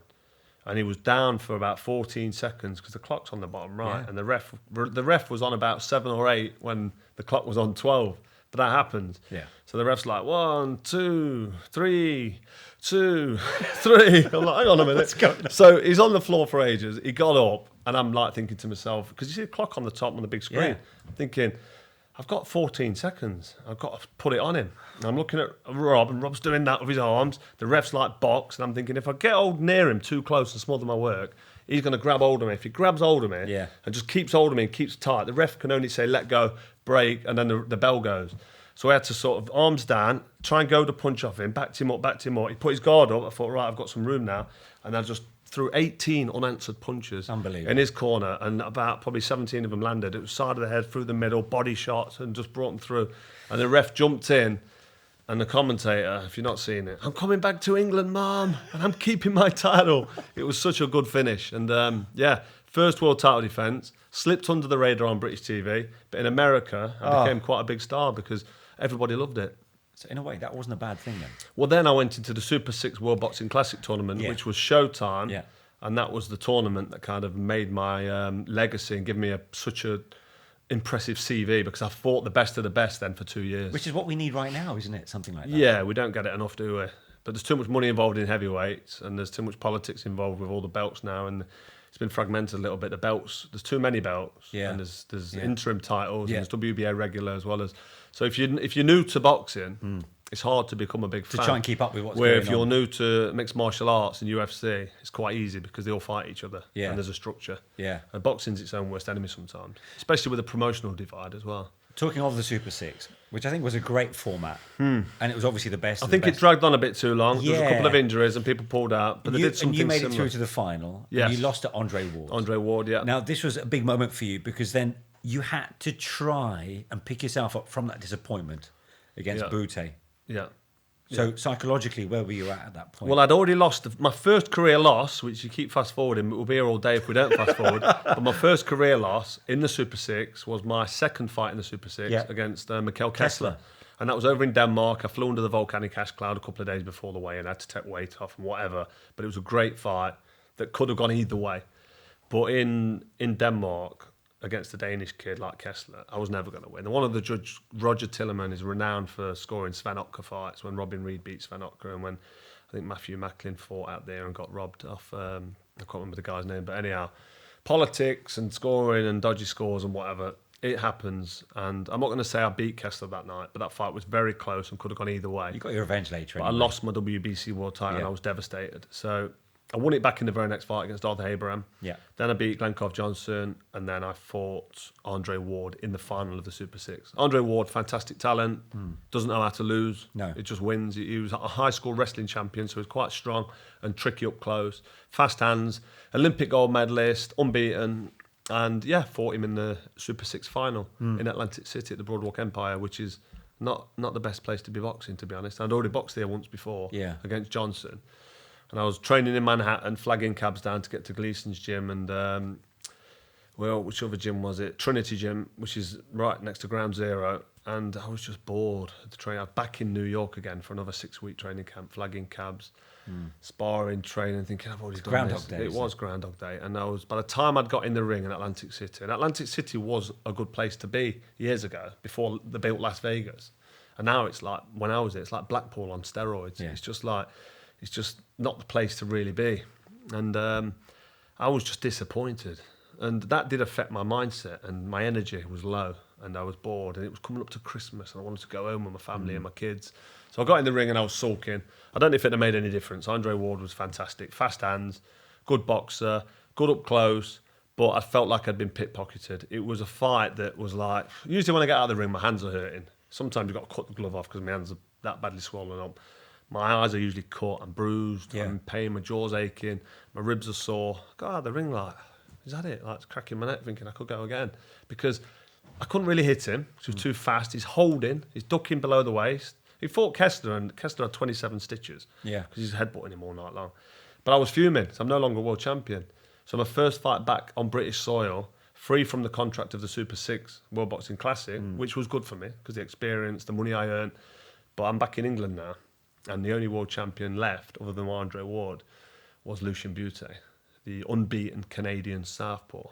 Speaker 1: And he was down for about 14 seconds because the clock's on the bottom right, and the ref was on about 7 or 8 when the clock was on 12. But that happened.
Speaker 2: Yeah.
Speaker 1: So the ref's like 1, 2, 3, 2, 3. I'm like, hang on a minute.
Speaker 2: What's going on?
Speaker 1: So he's on the floor for ages. He got up, and I'm like thinking to myself, because you see the clock on the top on the big screen. I'm thinking, I've got 14 seconds. I've got to put it on him. And I'm looking at Rob, and Rob's doing that with his arms. The ref's like box, and I'm thinking, if I get near him too close and smother my work, he's going to grab hold of me. If he grabs hold of me and just keeps hold of me and keeps tight, the ref can only say, let go, break, and then the bell goes. So I had to sort of arms down, try and go to punch off him, backed him up. He put his guard up. I thought, right, I've got some room now. And I just threw 18 unanswered punches in his corner, and about probably 17 of them landed. It was side of the head, through the middle, body shots, and just brought them through. And the ref jumped in, and the commentator, if you're not seeing it, I'm coming back to England, Mom, and I'm keeping my title. It was such a good finish. And first world title defence, slipped under the radar on British TV, but in America, I became quite a big star because everybody loved it.
Speaker 2: So in a way, that wasn't a bad thing then.
Speaker 1: Well, then I went into the Super 6 World Boxing Classic tournament, which was Showtime.
Speaker 2: Yeah.
Speaker 1: And that was the tournament that kind of made my legacy and give me such a impressive CV, because I fought the best of the best then for 2 years.
Speaker 2: Which is what we need right now, isn't it? Something like that.
Speaker 1: Yeah, we don't get it enough, do we? But there's too much money involved in heavyweights, and there's too much politics involved with all the belts now, and it's been fragmented a little bit. The belts, there's too many belts, and there's interim titles, and there's WBA regular as well as. So if you're new to boxing, it's hard to become a big fan.
Speaker 2: To try and keep up with what's
Speaker 1: Where
Speaker 2: going
Speaker 1: if you're
Speaker 2: on.
Speaker 1: new to mixed martial arts and UFC, it's quite easy because they all fight each other, and there's a structure.
Speaker 2: Yeah.
Speaker 1: And boxing's its own worst enemy sometimes, especially with the promotional divide as well.
Speaker 2: Talking of the Super Six, which I think was a great format, and it was obviously the best.
Speaker 1: I think it dragged on a bit too long. There was a couple of
Speaker 2: Yeah.
Speaker 1: injuries and people pulled out, but they did something
Speaker 2: and you made
Speaker 1: similar.
Speaker 2: it through to the final.
Speaker 1: Yes.
Speaker 2: And you lost to Andre Ward.
Speaker 1: Andre Ward, yeah.
Speaker 2: Now, this was a big moment for you because then you had to try and pick yourself up from that disappointment against Bute.
Speaker 1: Yeah.
Speaker 2: So psychologically, where were you at that point?
Speaker 1: Well, I'd already lost my first career loss, which you keep fast forwarding, but we'll be here all day if we don't fast forward. But my first career loss in the Super Six was my second fight in the Super Six against Mikkel Kessler. And that was over in Denmark. I flew under the volcanic ash cloud a couple of days before the weigh-in. I had to take weight off and whatever. But it was a great fight that could have gone either way. But in Denmark, against a Danish kid like Kessler, I was never going to win. And one of the judge, Roger Tillerman, is renowned for scoring Sven Otka fights, when Robin Reed beat Sven Otka, and when I think Matthew Macklin fought out there and got robbed off, I can't remember the guy's name, but anyhow, politics and scoring and dodgy scores and whatever, it happens. And I'm not going to say I beat Kessler that night, but that fight was very close and could have gone either way.
Speaker 2: You got your revenge later.
Speaker 1: But I lost my WBC world title and I was devastated. So I won it back in the very next fight against Arthur Abraham.
Speaker 2: Yeah.
Speaker 1: Then I beat Glenkov Johnson, and then I fought Andre Ward in the final of the Super Six. Andre Ward, fantastic talent, doesn't know how to lose.
Speaker 2: No.
Speaker 1: It just wins. He was a high school wrestling champion, so he was quite strong and tricky up close. Fast hands, Olympic gold medalist, unbeaten. And fought him in the Super Six final in Atlantic City at the Broadwalk Empire, which is not the best place to be boxing, to be honest. I'd already boxed there once before against Johnson. And I was training in Manhattan, flagging cabs down to get to Gleason's gym, and which other gym was it? Trinity Gym, which is right next to Ground Zero. And I was just bored at the training. I was back in New York again for another 6-week training camp, flagging cabs, sparring, training, thinking I've already done
Speaker 2: Groundhog
Speaker 1: this.
Speaker 2: Day,
Speaker 1: It was Groundhog Day, and by the time I'd got in the ring in Atlantic City, and Atlantic City was a good place to be years ago before they built Las Vegas, and now it's like, when I was there, it's like Blackpool on steroids. It's just like. It's just not the place to really be. And I was just disappointed. And that did affect my mindset, and my energy was low, and I was bored, and it was coming up to Christmas, and I wanted to go home with my family and my kids. So I got in the ring and I was sulking. I don't know if it had made any difference. Andre Ward was fantastic. Fast hands, good boxer, good up close, but I felt like I'd been pickpocketed. It was a fight that was like, usually when I get out of the ring, my hands are hurting. Sometimes you've got to cut the glove off because my hands are that badly swollen up. My eyes are usually cut, I'm bruised, I'm in pain, my jaw's aching, my ribs are sore. God, the ring, like, is that it? Like, it's cracking my neck, thinking I could go again. Because I couldn't really hit him, he was too fast. He's holding, he's ducking below the waist. He fought Kessler, and Kessler had 27 stitches.
Speaker 2: Yeah.
Speaker 1: Because he's headbutting him all night long. But I was fuming, so I'm no longer world champion. So my first fight back on British soil, free from the contract of the Super Six World Boxing Classic, which was good for me, because the experience, the money I earned. But I'm back in England now. And the only world champion left, other than Andre Ward, was Lucian Bute, the unbeaten Canadian southpaw.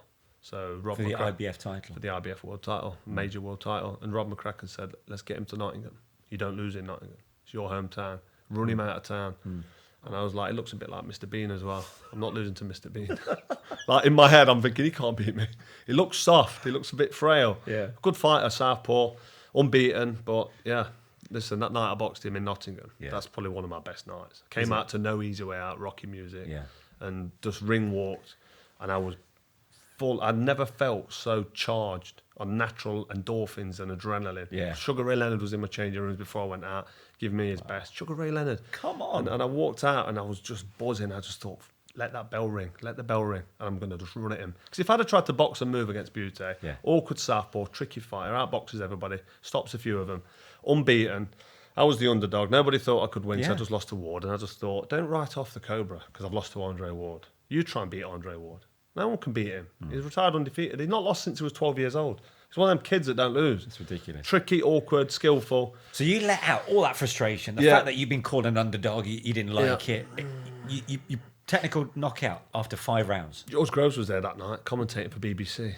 Speaker 1: So Rob
Speaker 2: For the
Speaker 1: McCracken,
Speaker 2: IBF title.
Speaker 1: for the IBF world title, major world title. And Rob McCracken said, let's get him to Nottingham. You don't lose in Nottingham. It's your hometown. Run him out of town. And I was like, it looks a bit like Mr. Bean as well. I'm not losing to Mr. Bean. Like, in my head, I'm thinking, he can't beat me. He looks soft. He looks a bit frail.
Speaker 2: Yeah.
Speaker 1: Good fighter, southpaw, unbeaten. But, yeah. Listen, that night I boxed him in Nottingham.
Speaker 2: Yeah.
Speaker 1: That's probably one of my best nights. Came out to No Easy Way Out, rocky music,
Speaker 2: Yeah.
Speaker 1: and just ring walked, and I was full. I'd never felt so charged on natural endorphins and adrenaline.
Speaker 2: Yeah.
Speaker 1: Sugar Ray Leonard was in my changing rooms before I went out, giving me his best. Sugar Ray Leonard.
Speaker 2: Come on.
Speaker 1: And I walked out, and I was just buzzing. I just thought, let that bell ring, and I'm going to just run at him. Because if I'd have tried to box and move against Bute, awkward southpaw, tricky fighter, outboxes everybody, stops a few of them, unbeaten. I was the underdog. Nobody thought I could win, so I just lost to Ward. And I just thought, don't write off the Cobra because I've lost to Andre Ward. You try and beat Andre Ward. No one can beat him. He's retired undefeated. He's not lost since he was 12 years old. He's one of them kids that don't lose.
Speaker 2: It's ridiculous.
Speaker 1: Tricky, awkward, skillful.
Speaker 2: So you let out all that frustration, the fact that you've been called an underdog, you didn't like it. You technical knockout after 5 rounds.
Speaker 1: George Groves was there that night, commentating for BBC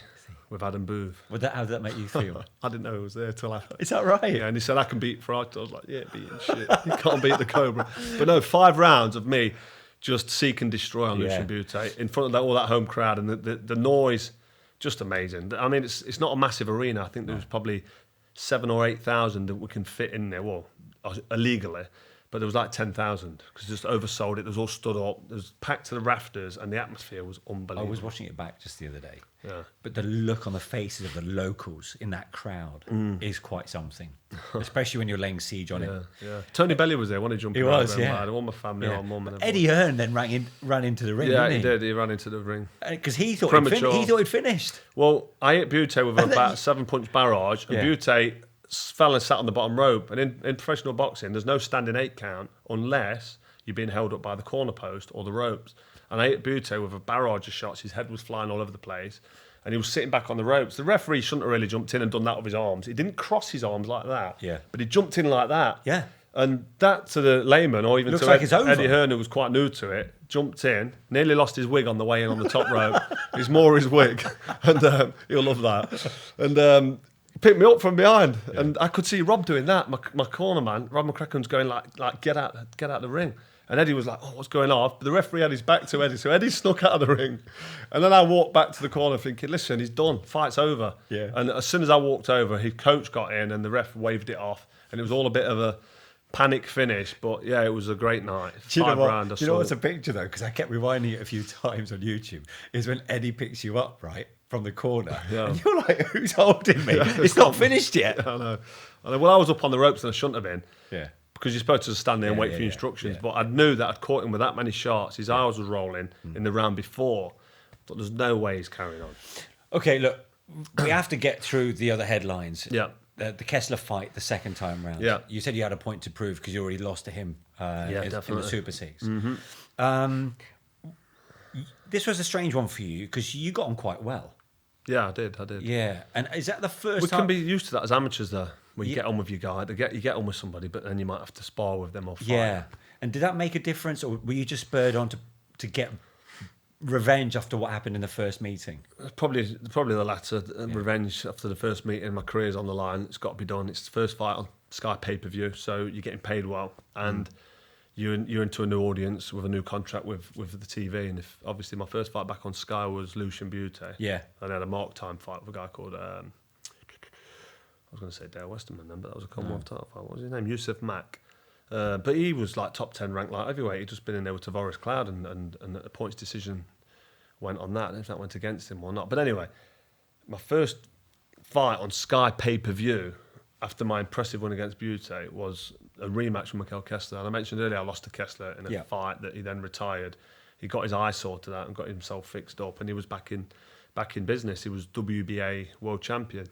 Speaker 1: with Adam Booth.
Speaker 2: How did that make you feel?
Speaker 1: I didn't know he was there till after.
Speaker 2: Is that right?
Speaker 1: Yeah, and he said, I can beat Froch. I was like, yeah, beating shit. You can't beat the Cobra. But no, 5 rounds of me just seek and destroy on Lucian Bute in front of all that home crowd, and the noise, just amazing. I mean, it's not a massive arena. I think there was probably 7,000 or 8,000 that we can fit in there, well, illegally. But there was like 10,000 because just oversold it. It was all stood up. It was packed to the rafters, and the atmosphere was unbelievable.
Speaker 2: I was watching it back just the other day.
Speaker 1: Yeah.
Speaker 2: But the look on the faces of the locals in that crowd is quite something, especially when you're laying siege on it.
Speaker 1: Yeah. Tony Belly was there. When he jumped
Speaker 2: He
Speaker 1: around
Speaker 2: was,
Speaker 1: there,
Speaker 2: yeah.
Speaker 1: all my family, all mum, and
Speaker 2: Eddie Hearn then ran into the ring.
Speaker 1: yeah,
Speaker 2: didn't
Speaker 1: he did. He ran into the ring.
Speaker 2: Because he thought
Speaker 1: Premature.
Speaker 2: he'd finished.
Speaker 1: Well, I hit Bute with about a 7-punch barrage, and Bute fell and sat on the bottom rope. And in professional boxing, there's no standing 8 count unless you're being held up by the corner post or the ropes. And I hit Bute with a barrage of shots. His head was flying all over the place, and he was sitting back on the ropes. The referee shouldn't have really jumped in and done that with his arms. He didn't cross his arms like that.
Speaker 2: Yeah.
Speaker 1: But he jumped in like that.
Speaker 2: Yeah.
Speaker 1: And that, to the layman, or even
Speaker 2: Looks
Speaker 1: to
Speaker 2: like it's over.
Speaker 1: Eddie Hearn, who was quite new to it, jumped in, nearly lost his wig on the way in on the top rope. It's more his wig, and he'll love that. And picked me up from behind, and I could see Rob doing that. My corner man, Rob McCracken's going like get out the ring. And Eddie was like, oh, what's going on? But the referee had his back to Eddie, so Eddie snuck out of the ring. And then I walked back to the corner thinking, listen, he's done, fight's over.
Speaker 2: Yeah.
Speaker 1: And as soon as I walked over, his coach got in and the ref waved it off. And it was all a bit of a panic finish, but yeah, it was a great night.
Speaker 2: Do you know
Speaker 1: 5 round
Speaker 2: what? Do you know what's a picture though? Because I kept rewinding it a few times on YouTube. Is when Eddie picks you up right from the corner, and you're like, "Who's holding me? It's not finished yet."
Speaker 1: Yeah, I know. Well, I was up on the ropes and I shouldn't have been.
Speaker 2: Yeah.
Speaker 1: Because you're supposed to stand there and wait for your instructions. But I knew that I'd caught him with that many shots. His eyes was rolling in the round before, but there's no way he's carrying on.
Speaker 2: Okay, look, we have to get through the other headlines.
Speaker 1: Yeah.
Speaker 2: The Kessler fight, the second time round.
Speaker 1: Yeah.
Speaker 2: You said you had a point to prove because you already lost to him in the Super Six.
Speaker 1: Mm-hmm.
Speaker 2: This was a strange one for you because you got on quite well.
Speaker 1: Yeah, I did.
Speaker 2: Yeah, and is that the first
Speaker 1: We
Speaker 2: time?
Speaker 1: can be used to that as amateurs, though. When you get on with your guy, you get on with somebody, but then you might have to spar with them or fight.
Speaker 2: Yeah, and did that make a difference, or were you just spurred on to get revenge after what happened in the first meeting?
Speaker 1: Probably the latter. Revenge after the first meeting. My career's on the line. It's got to be done. It's the first fight on Sky pay-per-view, so you're getting paid well, and you're into a new audience with a new contract with the TV. And if obviously my first fight back on Sky was Lucian Bute.
Speaker 2: Yeah,
Speaker 1: and I had a mark time fight with a guy called I was going to say Dale Westerman then, but that was a Commonwealth title fight. What was his name? Yusuf Mack. But he was like top 10 ranked light heavyweight. He'd just been in there with Tavares Cloud, and a points decision went on that. I don't know if that went against him or not. But anyway, my first fight on Sky pay-per-view after my impressive win against Bute was a rematch with Mikkel Kessler. And I mentioned earlier I lost to Kessler in a fight that he then retired. He got his eye sorted out and got himself fixed up, and he was back in business. He was WBA world champion.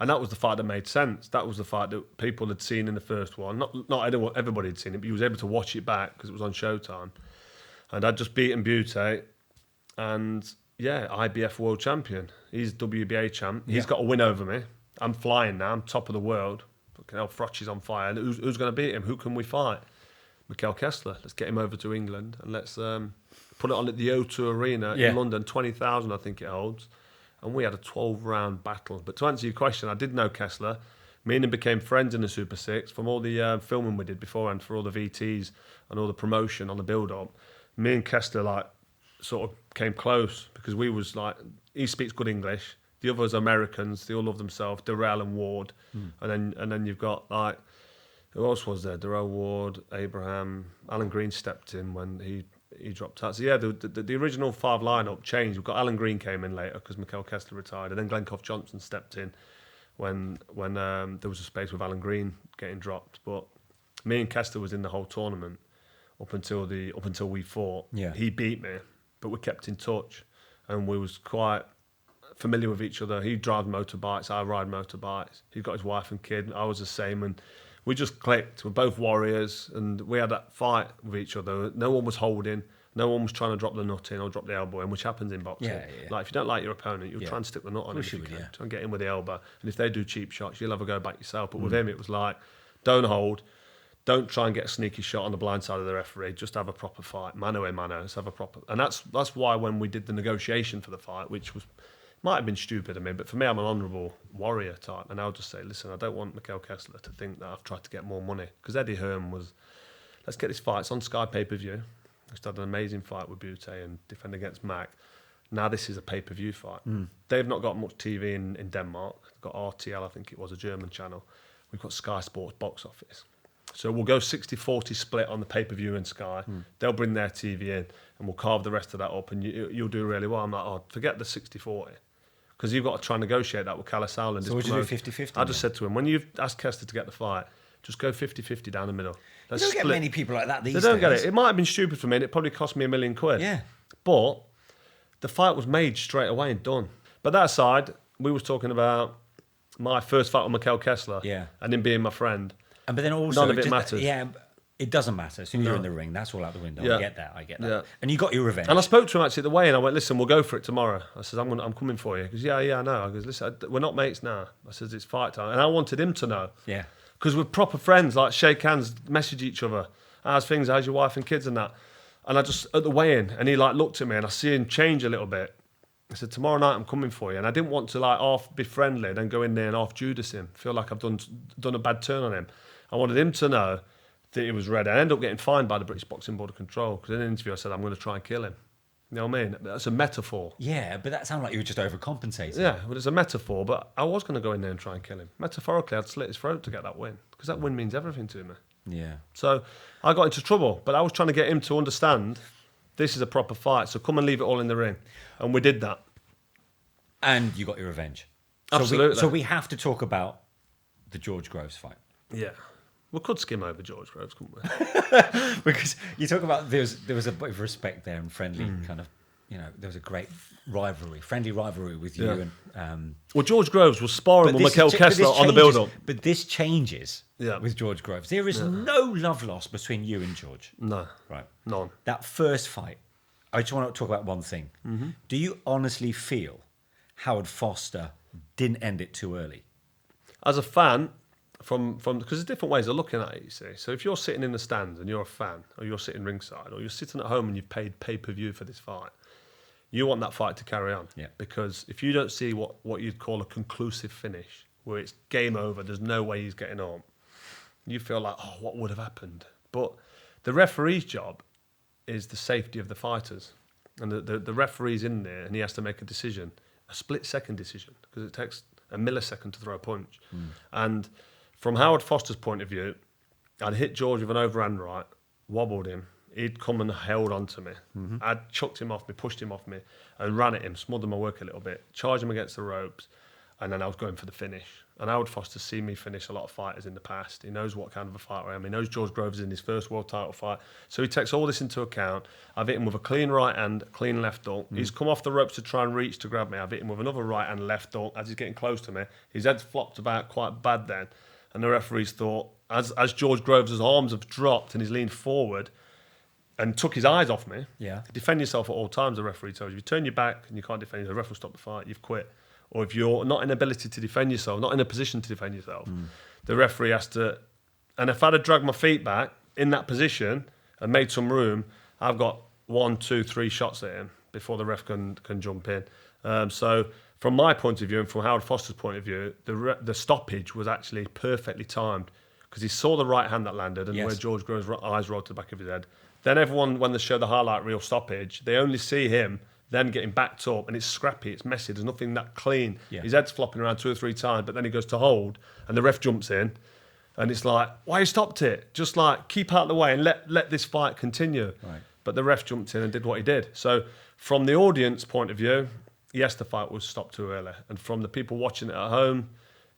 Speaker 1: And that was the fight that made sense. That was the fight that people had seen in the first one. Not everybody had seen it, but you was able to watch it back because it was on Showtime. And I'd just beaten Bute, and IBF world champion. He's WBA champ. He's got a win over me. I'm flying now. I'm top of the world. Fucking hell, Froch is on fire. And who's going to beat him? Who can we fight? Mikkel Kessler. Let's get him over to England and let's put it on at the O2 Arena in London. 20,000, I think it holds. And we had a 12-round battle. But to answer your question, I did know Kessler. Me and him became friends in the Super Six from all the filming we did beforehand for all the VTs and all the promotion on the build-up. Me and Kessler sort of came close because we was like, he speaks good English. The others are Americans. They all love themselves. Durrell and Ward, and then you've got like, who else was there? Durrell, Ward, Abraham, Alan Green stepped in when he dropped out. So yeah, the original 5 lineup changed. We've got Alan Green came in later because Mikkel Kessler retired, and then Glencoff Johnson stepped in when there was a space with Alan Green getting dropped. But me and Kessler was in the whole tournament up until we fought.
Speaker 2: Yeah.
Speaker 1: He beat me, but we kept in touch, and we was quite familiar with each other. He drives motorbikes, I ride motorbikes. He got his wife and kid. I was the same, and we just clicked. We're both warriors, and we had that fight with each other. No one was holding. No one was trying to drop the nut in or drop the elbow in, which happens in boxing.
Speaker 2: Yeah.
Speaker 1: Like, if you don't like your opponent, you'll try and stick the nut on him if you can. Try and get in with the elbow. And if they do cheap shots, you'll have a go back yourself. But with him, it was like, don't hold, Don't try and get a sneaky shot on the blind side of the referee. Just have a proper fight, mano a mano. Let's have a proper, and that's why when we did the negotiation for the fight, which might have been stupid of me, but for me, I'm an honourable warrior type, and I'll just say, listen, I don't want Mikkel Kessler to think that I've tried to get more money, because Eddie Hearn was, let's get this fight. It's on Sky pay-per-view. Just had an amazing fight with Bute and defend against Mac. Now this is a pay-per-view fight. They've not got much TV in Denmark. They've got RTL, I think it was, a German channel. We've got Sky Sports box office. So we'll go 60-40 split on the pay-per-view and Sky. They'll bring their TV in, and we'll carve the rest of that up, and you'll do really well. I'm like, oh, forget the 60-40. Because you've got to try and negotiate that with Kalle Sauerland.
Speaker 2: So would you do 50-50?
Speaker 1: I just said to him, when you've asked Kessler to get the fight, just go 50-50 down the middle.
Speaker 2: You don't get many people like that these days.
Speaker 1: They don't get it. It might have been stupid for me, and it probably cost me £1 million.
Speaker 2: Yeah.
Speaker 1: But the fight was made straight away and done. But that aside, we was talking about my first fight with Mikkel Kessler, and him being my friend.
Speaker 2: But then also,
Speaker 1: none of it matters.
Speaker 2: Yeah, it doesn't matter. As soon as you're in the ring, that's all out the window.
Speaker 1: Yeah.
Speaker 2: I get that.
Speaker 1: Yeah.
Speaker 2: And you got your revenge.
Speaker 1: And I spoke to him actually at the weigh-in. I went, listen, we'll go for it tomorrow. I said, I'm coming for you. He goes, yeah, I know. I goes, listen, we're not mates now. I said, it's fight time. And I wanted him to know.
Speaker 2: Yeah.
Speaker 1: Because we're proper friends, like shake hands, message each other. How's things? How's your wife and kids and that? And I just, at the weigh-in, and he like looked at me and I see him change a little bit. I said, tomorrow night I'm coming for you. And I didn't want to like half be friendly, then go in there and half Judas him. Feel like I've done a bad turn on him. I wanted him to know that he was ready. I ended up getting fined by the British Boxing Board of Control because in an interview I said, I'm going to try and kill him. You know what I mean? That's a metaphor.
Speaker 2: Yeah, but that sounded like you were just overcompensating.
Speaker 1: Yeah, well, it's a metaphor, but I was going to go in there and try and kill him. Metaphorically, I'd slit his throat to get that win because that win means everything to me.
Speaker 2: Yeah.
Speaker 1: So I got into trouble, but I was trying to get him to understand this is a proper fight, so come and leave it all in the ring. And we did that. And
Speaker 2: you got your revenge.
Speaker 1: Absolutely.
Speaker 2: So we have to talk about the George Groves fight.
Speaker 1: Yeah. We could skim over George Groves, couldn't we?
Speaker 2: Because you talk about there was a bit of respect there and friendly kind of, there was a great friendly rivalry with you and.
Speaker 1: Well, George Groves was sparring with Mikkel Kessler on the build-up.
Speaker 2: But this changes with George Groves. There is no love lost between you and George.
Speaker 1: No.
Speaker 2: Right.
Speaker 1: None.
Speaker 2: That first fight, I just want to talk about one thing. Do you honestly feel Howard Foster didn't end it too early?
Speaker 1: As a fan, because there's different ways of looking at it, you see. So if you're sitting in the stands and you're a fan, or you're sitting ringside, or you're sitting at home and you've paid pay-per-view for this fight, you want that fight to carry on.
Speaker 2: Yeah.
Speaker 1: Because if you don't see what you'd call a conclusive finish, where it's game over, there's no way he's getting on, you feel like, oh, what would have happened? But the referee's job is the safety of the fighters. And the referee's in there and he has to make a decision, a split-second decision, because it takes a millisecond to throw a punch. And from Howard Foster's point of view, I'd hit George with an overhand right, wobbled him. He'd come and held on to me. I'd chucked him off me, pushed him off me, and ran at him, smothered my work a little bit, charged him against the ropes, and then I was going for the finish. And Howard Foster's seen me finish a lot of fighters in the past. He knows what kind of a fighter I am. He knows George Groves is in his first world title fight. So he takes all this into account. I've hit him with a clean right hand, clean left hook. He's come off the ropes to try and reach to grab me. I've hit him with another right hand, left hook. As he's getting close to me, his head's flopped about quite bad then. And the referees thought, as George Groves' arms have dropped and he's leaned forward and took his eyes off me, defend yourself at all times, the referee tells you. If you turn your back and you can't defend yourself, the ref will stop the fight, you've quit. Or if you're not in ability to defend yourself, not in a position to defend yourself, the referee has to... And if I'd have dragged my feet back in that position and made some room, I've got 1, 2, 3 shots at him before the ref can jump in. So from my point of view and from Howard Foster's point of view, the stoppage was actually perfectly timed because he saw the right hand that landed and where George Groves' eyes rolled to the back of his head. Then everyone, when they show the highlight reel stoppage, they only see him then getting backed up, and it's scrappy, it's messy, there's nothing that clean. His head's flopping around 2 or 3 times, but then he goes to hold, and the ref jumps in, and it's like, why you stopped it? Just like, keep out of the way and let this fight continue.
Speaker 2: Right.
Speaker 1: But the ref jumped in and did what he did. So from the audience point of view, yes, the fight was stopped too early. And from the people watching it at home,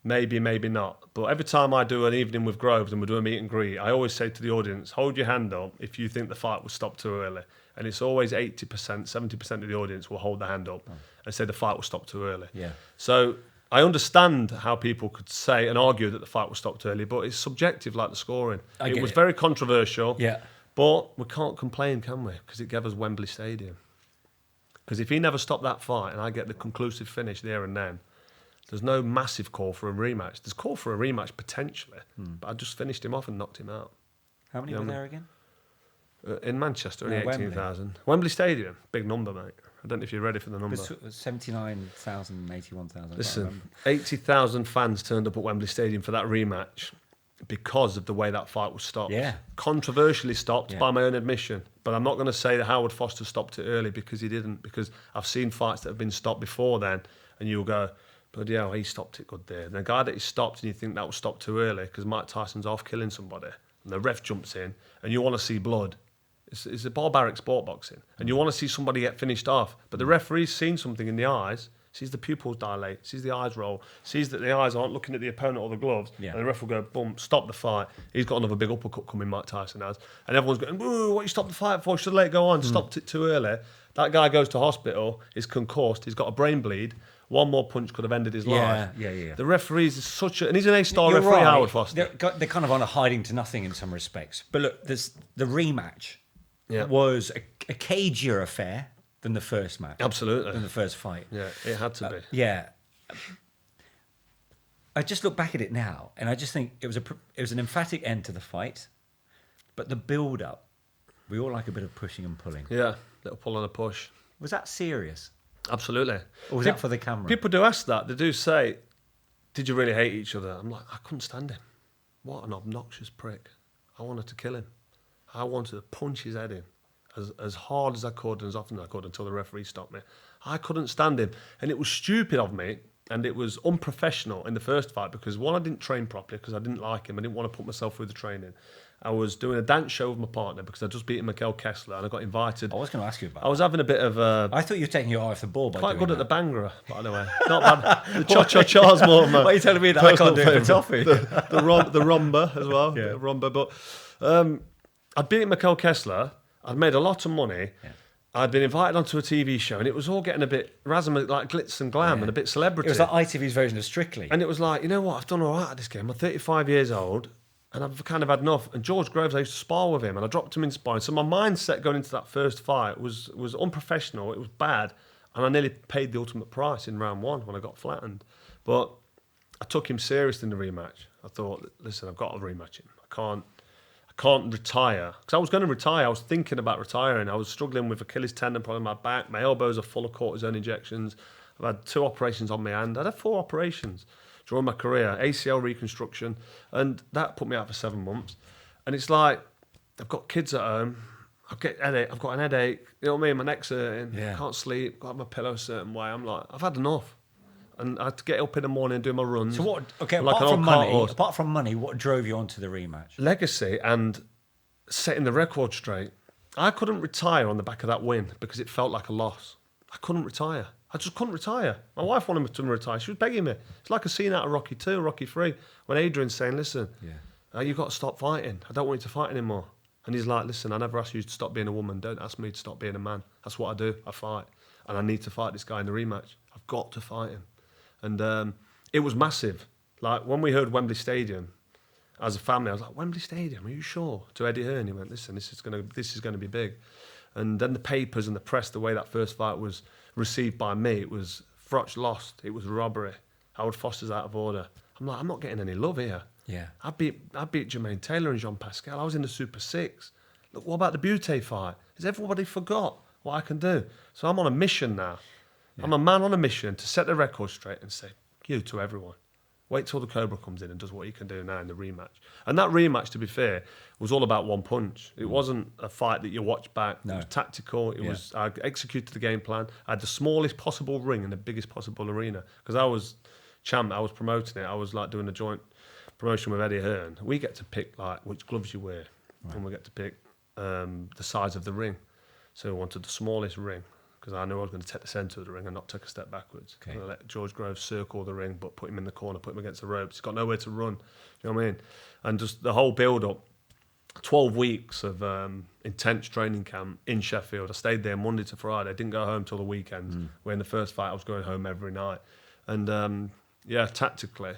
Speaker 1: maybe, maybe not. But every time I do an evening with Groves and we do a meet and greet, I always say to the audience, hold your hand up if you think the fight was stopped too early. And it's always 80%, 70% of the audience will hold their hand up and say the fight was stopped too early.
Speaker 2: Yeah.
Speaker 1: So I understand how people could say and argue that the fight was stopped early, but it's subjective like the scoring. It was very controversial, but we can't complain, can we? Because it gave us Wembley Stadium. Because if he never stopped that fight and I get the conclusive finish there and then, there's no massive call for a rematch. There's call for a rematch potentially, but I just finished him off and knocked him out.
Speaker 2: How many were there again?
Speaker 1: In Manchester, only
Speaker 2: Wembley.
Speaker 1: 18,000. Wembley Stadium, big number, mate. I don't know if you're ready for the number.
Speaker 2: 79,000 and 81,000.
Speaker 1: Listen, 80,000 fans turned up at Wembley Stadium for that rematch because of the way that fight was stopped.
Speaker 2: Yeah.
Speaker 1: Controversially stopped by my own admission. But I'm not going to say that Howard Foster stopped it early, because he didn't. Because I've seen fights that have been stopped before then, and you'll go, bloody hell, he stopped it good there. And the guy that he stopped, and you think that was stopped too early because Mike Tyson's off killing somebody, and the ref jumps in, and you want to see blood. It's a barbaric sport, boxing, and you want to see somebody get finished off. But the referee's seen something in the eyes, sees the pupils dilate, sees the eyes roll, sees that the eyes aren't looking at the opponent or the gloves, and the ref will go, boom, stop the fight. He's got another big uppercut coming, Mike Tyson has. And everyone's going, woo, what you stopped the fight for? Should have let it go on, stopped it too early. That guy goes to hospital, is concussed, he's got a brain bleed. One more punch could have ended his life.
Speaker 2: Yeah.
Speaker 1: The referees is such a... And he's an A-star
Speaker 2: You're
Speaker 1: referee,
Speaker 2: right.
Speaker 1: Howard Foster.
Speaker 2: They're kind of on a hiding to nothing in some respects. But look, the rematch was a cagier affair than the first match.
Speaker 1: Absolutely.
Speaker 2: Than the first fight.
Speaker 1: Yeah, it had to be.
Speaker 2: Yeah. I just look back at it now, and I just think it was an emphatic end to the fight, but the build-up, we all like a bit of pushing and pulling.
Speaker 1: Yeah, little pull and a push.
Speaker 2: Was that serious?
Speaker 1: Absolutely.
Speaker 2: Or was that for the camera?
Speaker 1: People do ask that. They do say, did you really hate each other? I'm like, I couldn't stand him. What an obnoxious prick. I wanted to kill him. I wanted to punch his head in as hard as I could and as often as I could until the referee stopped me. I couldn't stand him. And it was stupid of me, and it was unprofessional in the first fight because, one, I didn't train properly because I didn't like him. I didn't want to put myself through the training. I was doing a dance show with my partner because I just beaten Mikkel Kessler and I got invited.
Speaker 2: I was going to ask you about
Speaker 1: I was having a bit of...
Speaker 2: I thought you were taking your eye off the ball by
Speaker 1: quite
Speaker 2: doing
Speaker 1: good
Speaker 2: that.
Speaker 1: at the Bhangra, by the way. Not bad. The cha-cha-cha's more of my...
Speaker 2: Why are you telling me that I can't do it for toffee?
Speaker 1: The rumba as well.
Speaker 2: Yeah.
Speaker 1: The rumba. But I'd beaten Mikkel Kessler. I'd made a lot of money. Yeah. I'd been invited onto a TV show, and it was all getting a bit razzle, like glitz and glam, and a bit celebrity.
Speaker 2: It was like ITV's version of Strictly.
Speaker 1: And it was like, you know what? I've done all right at this game. I'm 35 years old, and I've kind of had enough. And George Groves, I used to spar with him, and I dropped him in sparring. So my mindset going into that first fight was unprofessional. It was bad, and I nearly paid the ultimate price in round one when I got flattened. But I took him serious in the rematch. I thought, listen, I've got to rematch him. I can't retire. Because I was going to retire. I was thinking about retiring. I was struggling with Achilles tendon problem in my back. My elbows are full of cortisone injections. I've had 2 operations on my hand. I had 4 operations during my career, ACL reconstruction, and that put me out for 7 months. And it's like, I've got kids at home. I've got an headache. You know what I mean? My neck's hurting. I can't sleep. Got to have my pillow a certain way. I'm like, I've had enough. And I had to get up in the morning and do my runs.
Speaker 2: So what? Okay,
Speaker 1: like
Speaker 2: apart from money, what drove you onto the rematch?
Speaker 1: Legacy and setting the record straight. I couldn't retire on the back of that win because it felt like a loss. I couldn't retire. I just couldn't retire. My wife wanted me to retire. She was begging me. It's like a scene out of Rocky 2, Rocky 3, when Adrian's saying, listen, you've got to stop fighting. I don't want you to fight anymore. And he's like, listen, I never asked you to stop being a woman. Don't ask me to stop being a man. That's what I do. I fight. And I need to fight this guy in the rematch. I've got to fight him. And it was massive. Like, when we heard Wembley Stadium, as a family, I was like, Wembley Stadium, are you sure? To Eddie Hearn, he went, listen, this is going to be big. And then the papers and the press, the way that first fight was received by me, it was Froch lost, it was robbery, Howard Foster's out of order. I'm like, I'm not getting any love here.
Speaker 2: Yeah.
Speaker 1: I beat Jermaine Taylor and Jean Pascal. I was in the Super 6. Look, what about the Bute fight? Has everybody forgot what I can do? So I'm on a mission now. Yeah. I'm a man on a mission to set the record straight and say, you to everyone. Wait till the Cobra comes in and does what he can do now in the rematch. And that rematch, to be fair, was all about one punch. It wasn't a fight that you watch back. No. It was tactical. I executed the game plan. I had the smallest possible ring in the biggest possible arena. Because I was champ, I was promoting it. I was like doing a joint promotion with Eddie Hearn. We get to pick like which gloves you wear. Right. And we get to pick the size of the ring. So we wanted the smallest ring, because I knew I was going to take the centre of the ring and not take a step backwards. Okay. I let George Groves circle the ring, but put him in the corner, put him against the ropes. He's got nowhere to run. You know what I mean? And just the whole build-up, 12 weeks of intense training camp in Sheffield. I stayed there Monday to Friday. I didn't go home till the weekends. Where in the first fight, I was going home every night. And tactically,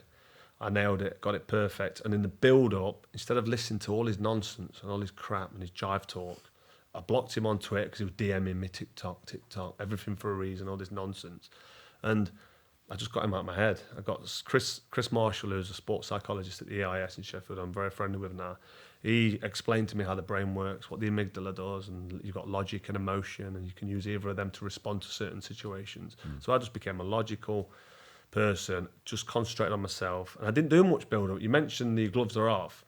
Speaker 1: I nailed it, got it perfect. And in the build-up, instead of listening to all his nonsense and all his crap and his jive talk, I blocked him on Twitter because he was DMing me TikTok, everything for a reason, all this nonsense. And I just got him out of my head. I got Chris Marshall, who's a sports psychologist at the EIS in Sheffield. I'm very friendly with now. He explained to me how the brain works, what the amygdala does, and you've got logic and emotion, and you can use either of them to respond to certain situations. So I just became a logical person, just concentrated on myself, and I didn't do much build-up. You mentioned the gloves are off.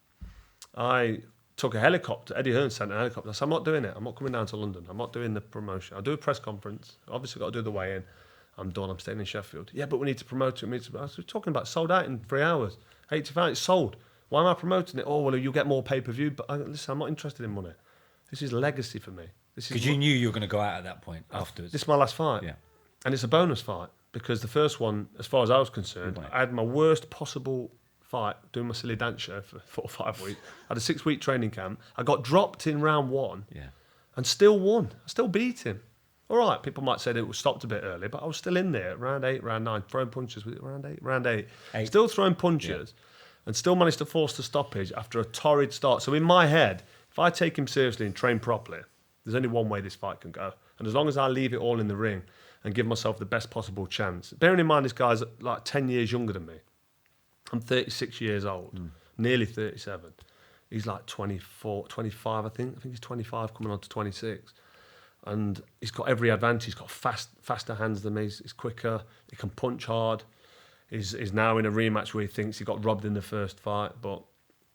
Speaker 1: I took a helicopter. Eddie Hearn sent a helicopter. I said, I'm not doing it. I'm not coming down to London. I'm not doing the promotion. I'll do a press conference. Obviously got to do the weigh-in. I'm done. I'm staying in Sheffield. Yeah, but we need to promote it. I was talking about sold out in 3 hours. 85, it's sold. Why am I promoting it? Oh, well, you'll get more pay-per-view. But listen, I'm not interested in money. This is legacy for me.
Speaker 2: Because you knew you were going to go out at that point afterwards.
Speaker 1: This is my last fight.
Speaker 2: Yeah.
Speaker 1: And it's a bonus fight because the first one, as far as I was concerned, I had my worst possible fight doing my silly dance show for 4 or 5 weeks. I had a 6-week training camp. I got dropped in round 1 and still won. I still beat him. All right, people might say that it was stopped a bit early, but I was still in there, round 8, round 9, throwing punches. Was it round 8? Still throwing punches and still managed to force the stoppage after a torrid start. So in my head, if I take him seriously and train properly, there's only one way this fight can go. And as long as I leave it all in the ring and give myself the best possible chance. Bearing in mind this guy's like 10 years younger than me. I'm 36 years old, nearly 37. He's like 24, 25, I think. I think he's 25 coming on to 26. And he's got every advantage. He's got faster hands than me. He's quicker. He can punch hard. He's now in a rematch where he thinks he got robbed in the first fight. But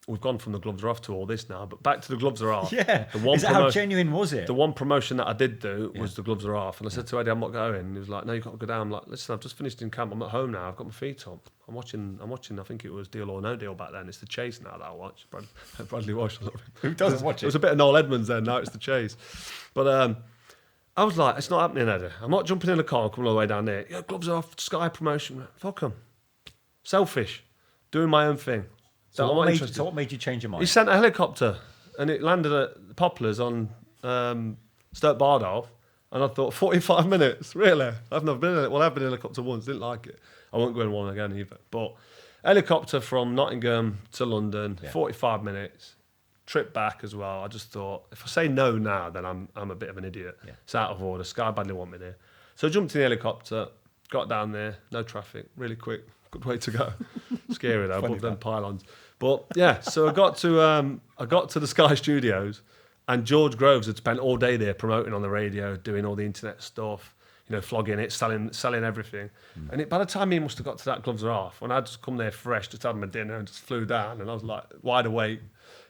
Speaker 1: we've gone from the gloves are off to all this now. But back to the gloves are off.
Speaker 2: Yeah. How genuine was it?
Speaker 1: The one promotion that I did do was the gloves are off. And I said to Eddie, I'm not going. And he was like, no, you've got to go down. I'm like, listen, I've just finished in camp. I'm at home now. I've got my feet up. I'm watching, I think it was Deal or No Deal back then. It's The Chase now that I watch. Bradley Walsh.
Speaker 2: Who doesn't watch it?
Speaker 1: It was a bit of Noel Edmonds then. Now it's The Chase. But I was like, it's not happening, Eddie. I'm not jumping in the car and coming all the way down there. Yeah, gloves are off, Sky promotion. Fuck them. Selfish. Doing my own thing.
Speaker 2: So what made you change your mind?
Speaker 1: He sent a helicopter and it landed at Poplars on Stoke Bardolph. And I thought, 45 minutes? Really? I've never been in it. Well, I've been in a helicopter once, didn't like it. I won't go in one again either. But helicopter from Nottingham to London, 45 minutes. Trip back as well. I just thought, if I say no now, then I'm a bit of an idiot. Yeah. It's out of order. Sky badly want me there. So I jumped in the helicopter, got down there, no traffic, really quick. Good way to go. Scary though, above them pylons. But yeah, so I got to the Sky Studios, and George Groves had spent all day there promoting on the radio, doing all the internet stuff, flogging it, selling everything. And by the time he must have got to that gloves are off, when I'd just come there fresh, just had my dinner and just flew down, and I was like wide awake.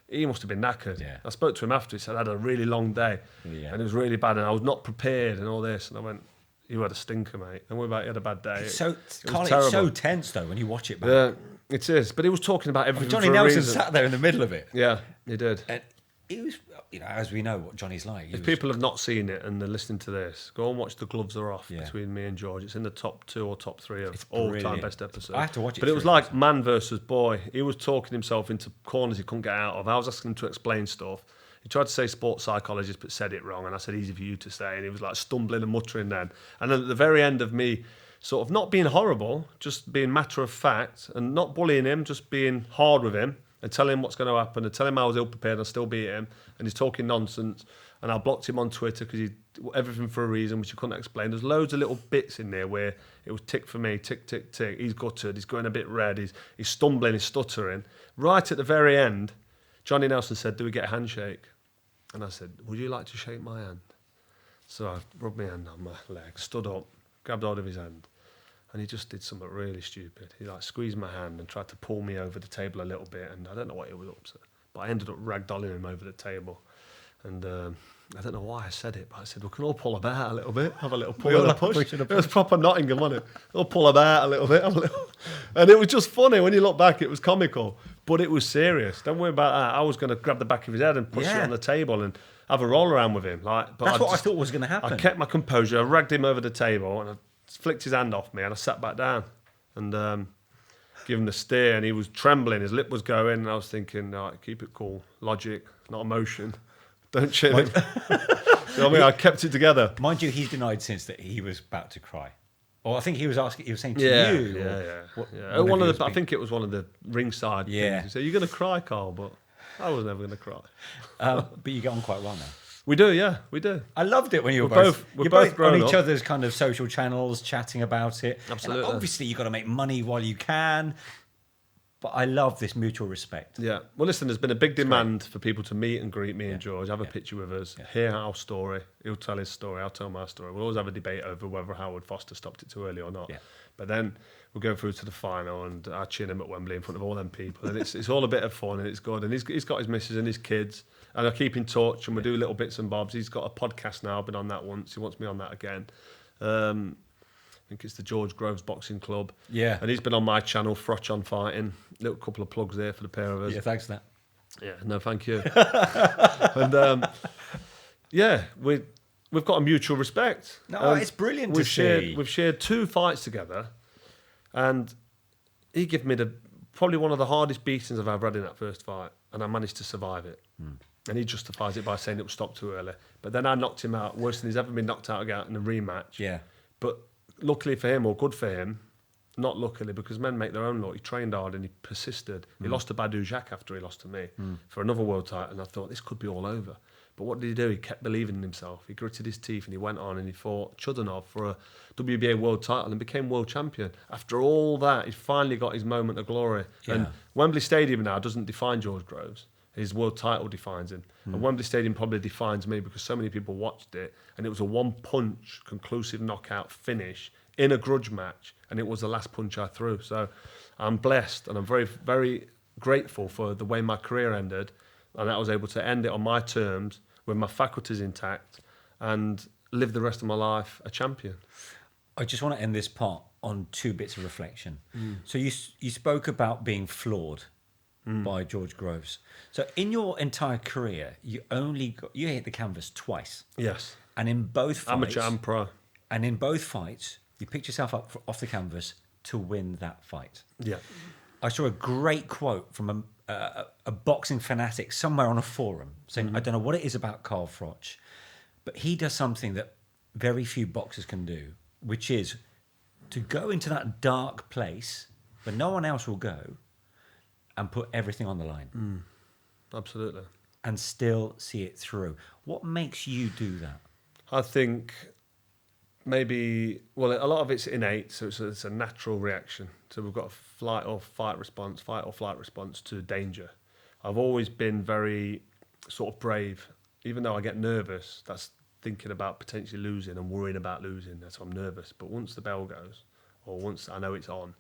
Speaker 1: He must have been knackered. Yeah. I spoke to him after. He said, I had a really long day and it was really bad and I was not prepared and all this. And I went, you had a stinker, mate. And he had a bad day.
Speaker 2: It's so tense, though, when you watch it back.
Speaker 1: Yeah, it is. But he was talking about everything
Speaker 2: Johnny Nelson sat there in the middle of it.
Speaker 1: Yeah, he did.
Speaker 2: And he was, as we know what Johnny's like.
Speaker 1: If people have not seen it and they're listening to this, go and watch The Gloves Are Off between me and George. It's in the top 2 or top 3 of all-time best episodes.
Speaker 2: I have to watch it.
Speaker 1: But it was like man versus boy. He was talking himself into corners he couldn't get out of. I was asking him to explain stuff. He tried to say sports psychologist but said it wrong, and I said, easy for you to say. And he was like stumbling and muttering then. And then at the very end of me sort of not being horrible, just being matter of fact and not bullying him, just being hard with him, and tell him what's going to happen and tell him I was ill-prepared and I still beat him and he's talking nonsense and I blocked him on Twitter because he everything for a reason which he couldn't explain. There's loads of little bits in there where it was tick for me, tick, tick, tick. He's gutted, he's going a bit red, he's stumbling, he's stuttering. Right at the very end, Johnny Nelson said, do we get a handshake? And I said, would you like to shake my hand? So I rubbed my hand on my leg, stood up, grabbed hold of his hand. And he just did something really stupid. He squeezed my hand and tried to pull me over the table a little bit. And I don't know what he was up to, but I ended up ragdolling him over the table. And I don't know why I said it, but I said, we can all pull about a little bit, have a little pull and a push. It was proper Nottingham, wasn't it? We'll pull about a little bit. And it was just funny. When you look back, it was comical, but it was serious. Don't worry about that. I was going to grab the back of his head and push it on the table and have a roll around with him. But
Speaker 2: that's what I thought was going to happen.
Speaker 1: I kept my composure. I ragged him over the table and I flicked his hand off me and I sat back down and gave him the steer, and he was trembling, his lip was going, and I was thinking, keep it cool, logic, not emotion, don't chill him. You know what I mean? I kept it together.
Speaker 2: Mind you, he's denied since that he was about to cry. Or I think he was saying to you.
Speaker 1: I think it was one of the ringside things. He said, you're going to cry, Carl, but I was never going to cry.
Speaker 2: But you get on quite well now.
Speaker 1: We do, yeah, we do.
Speaker 2: I loved it when you were
Speaker 1: We're
Speaker 2: both
Speaker 1: grown
Speaker 2: on each
Speaker 1: up.
Speaker 2: other's kind of social channels, chatting about it.
Speaker 1: Absolutely.
Speaker 2: And obviously, you've got to make money while you can. But I love this mutual respect.
Speaker 1: Yeah. Well, listen, there's been a big demand for people to meet and greet me and George, have a picture with us, hear our story. He'll tell his story, I'll tell my story. We'll always have a debate over whether Howard Foster stopped it too early or not.
Speaker 2: Yeah.
Speaker 1: But then we'll go through to the final and I chin him at Wembley in front of all them people. And it's all a bit of fun and it's good. And he's got his missus and his kids. And I keep in touch and we do little bits and bobs. He's got a podcast now, I've been on that once. He wants me on that again. I think it's the George Groves Boxing Club.
Speaker 2: Yeah.
Speaker 1: And he's been on my channel, Froch on Fighting. Little couple of plugs there for the pair of us.
Speaker 2: Yeah, thanks for that.
Speaker 1: Yeah, no, thank you. And yeah, we've got a mutual respect.
Speaker 2: No, it's brilliant to see.
Speaker 1: We've shared 2 fights together, and he gave me probably one of the hardest beatings I've ever had in that first fight, and I managed to survive it. And he justifies it by saying it was stopped too early. But then I knocked him out worse than he's ever been knocked out again in a rematch.
Speaker 2: Yeah.
Speaker 1: But luckily for him, or good for him, not luckily, because men make their own luck. He trained hard and he persisted. He lost to Badu Jacques after he lost to me for another world title, and I thought this could be all over. But what did he do? He kept believing in himself. He gritted his teeth and he went on and he fought Chudinov for a WBA world title and became world champion. After all that, he finally got his moment of glory.
Speaker 2: Yeah.
Speaker 1: And Wembley Stadium now doesn't define George Groves. His world title defines him. And Wembley Stadium probably defines me because so many people watched it and it was a one-punch conclusive knockout finish in a grudge match, and it was the last punch I threw. So I'm blessed and I'm very, very grateful for the way my career ended, and that I was able to end it on my terms with my faculties intact and live the rest of my life a champion.
Speaker 2: I just want to end this part on 2 bits of reflection. So you spoke about being flawed by George Groves. So in your entire career, you hit the canvas twice.
Speaker 1: Yes.
Speaker 2: And in both fights,
Speaker 1: Amateur and pro.
Speaker 2: And in both fights, you picked yourself up off the canvas to win that fight.
Speaker 1: Yeah.
Speaker 2: I saw a great quote from a boxing fanatic somewhere on a forum saying, I don't know what it is about Carl Froch, but he does something that very few boxers can do, which is to go into that dark place where no one else will go and put everything on the line.
Speaker 1: Absolutely.
Speaker 2: And still see it through. What makes you do that?
Speaker 1: I think maybe, well, a lot of it's innate, so it's a natural reaction. So we've got a fight or flight response to danger. I've always been very sort of brave, even though I get nervous. That's thinking about potentially losing and worrying about losing. That's why I'm nervous. But once the bell goes, or once I know it's on,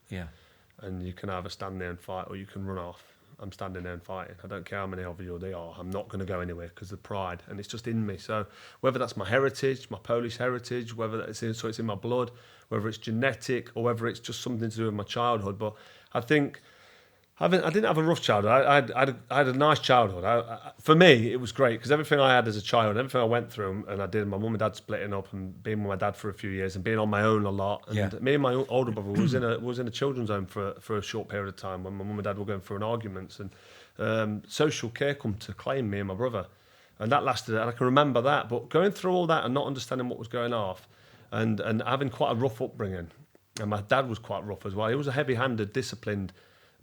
Speaker 1: and you can either stand there and fight or you can run off. I'm standing there and fighting. I don't care how many of you there are. I'm not going to go anywhere because of pride, and it's just in me. So whether that's my heritage, my Polish heritage, whether it's in my blood, whether it's genetic, or whether it's just something to do with my childhood. But I think I didn't have a rough childhood. I had a nice childhood. For me, it was great because everything I had as a child, everything I went through, and I did. My mum and dad splitting up and being with my dad for a few years and being on my own a lot. And me and my older brother was in a children's home for a short period of time when my mum and dad were going through an arguments, and social care come to claim me and my brother, and that lasted. And I can remember that. But going through all that and not understanding what was going off, and having quite a rough upbringing, and my dad was quite rough as well. He was a heavy-handed, disciplined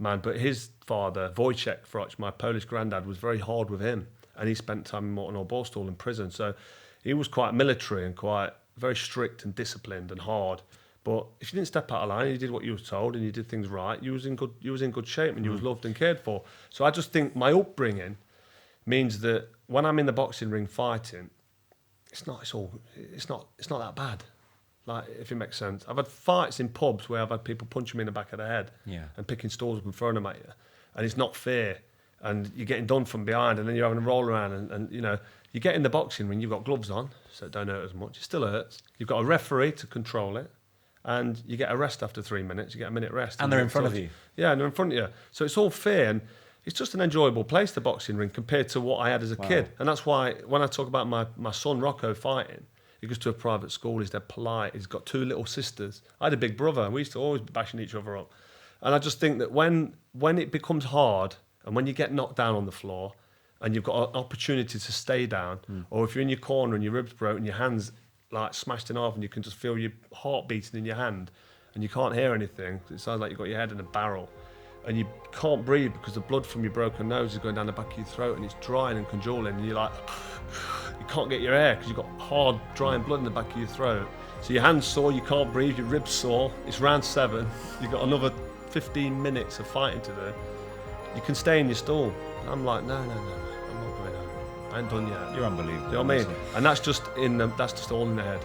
Speaker 1: man, but his father, Wojciech Froch, my Polish granddad, was very hard with him, and he spent time in Morton or Borstal in prison. So he was quite military and quite very strict and disciplined and hard. But if you didn't step out of line, you did what you were told, and you did things right, you was in good shape, and you was loved and cared for. So I just think my upbringing means that when I'm in the boxing ring fighting, it's not that bad. Like, if it makes sense. I've had fights in pubs where I've had people punching me in the back of the head and picking stools up and throwing them at you. And it's not fair. And you're getting done from behind, and then you're having a roll around. And you know, you get in the boxing ring, you've got gloves on, so it don't hurt as much. It still hurts. You've got a referee to control it. And you get a rest after 3 minutes. You get a minute rest.
Speaker 2: And they're in front of you.
Speaker 1: Yeah, and they're in front of you. So it's all fair. And it's just an enjoyable place, the boxing ring, compared to what I had as a kid. And that's why when I talk about my son, Rocco, fighting, he goes to a private school, he's dead polite, he's got 2 little sisters. I had a big brother, and we used to always be bashing each other up. And I just think that when it becomes hard, and when you get knocked down on the floor, and you've got an opportunity to stay down, or if you're in your corner and your ribs broken, your hands like smashed in half, and you can just feel your heart beating in your hand, and you can't hear anything, it sounds like you've got your head in a barrel, and you can't breathe because the blood from your broken nose is going down the back of your throat, and it's drying and congealing, and you're like... you can't get your air because you've got hard, drying blood in the back of your throat. So your hand's sore, you can't breathe, your ribs sore. It's round 7. You've got another 15 minutes of fighting to do. You can stay in your stall. I'm like, no, I'm not going home. I ain't done yet.
Speaker 2: You're unbelievable.
Speaker 1: You know what I mean? And that's just all in the head.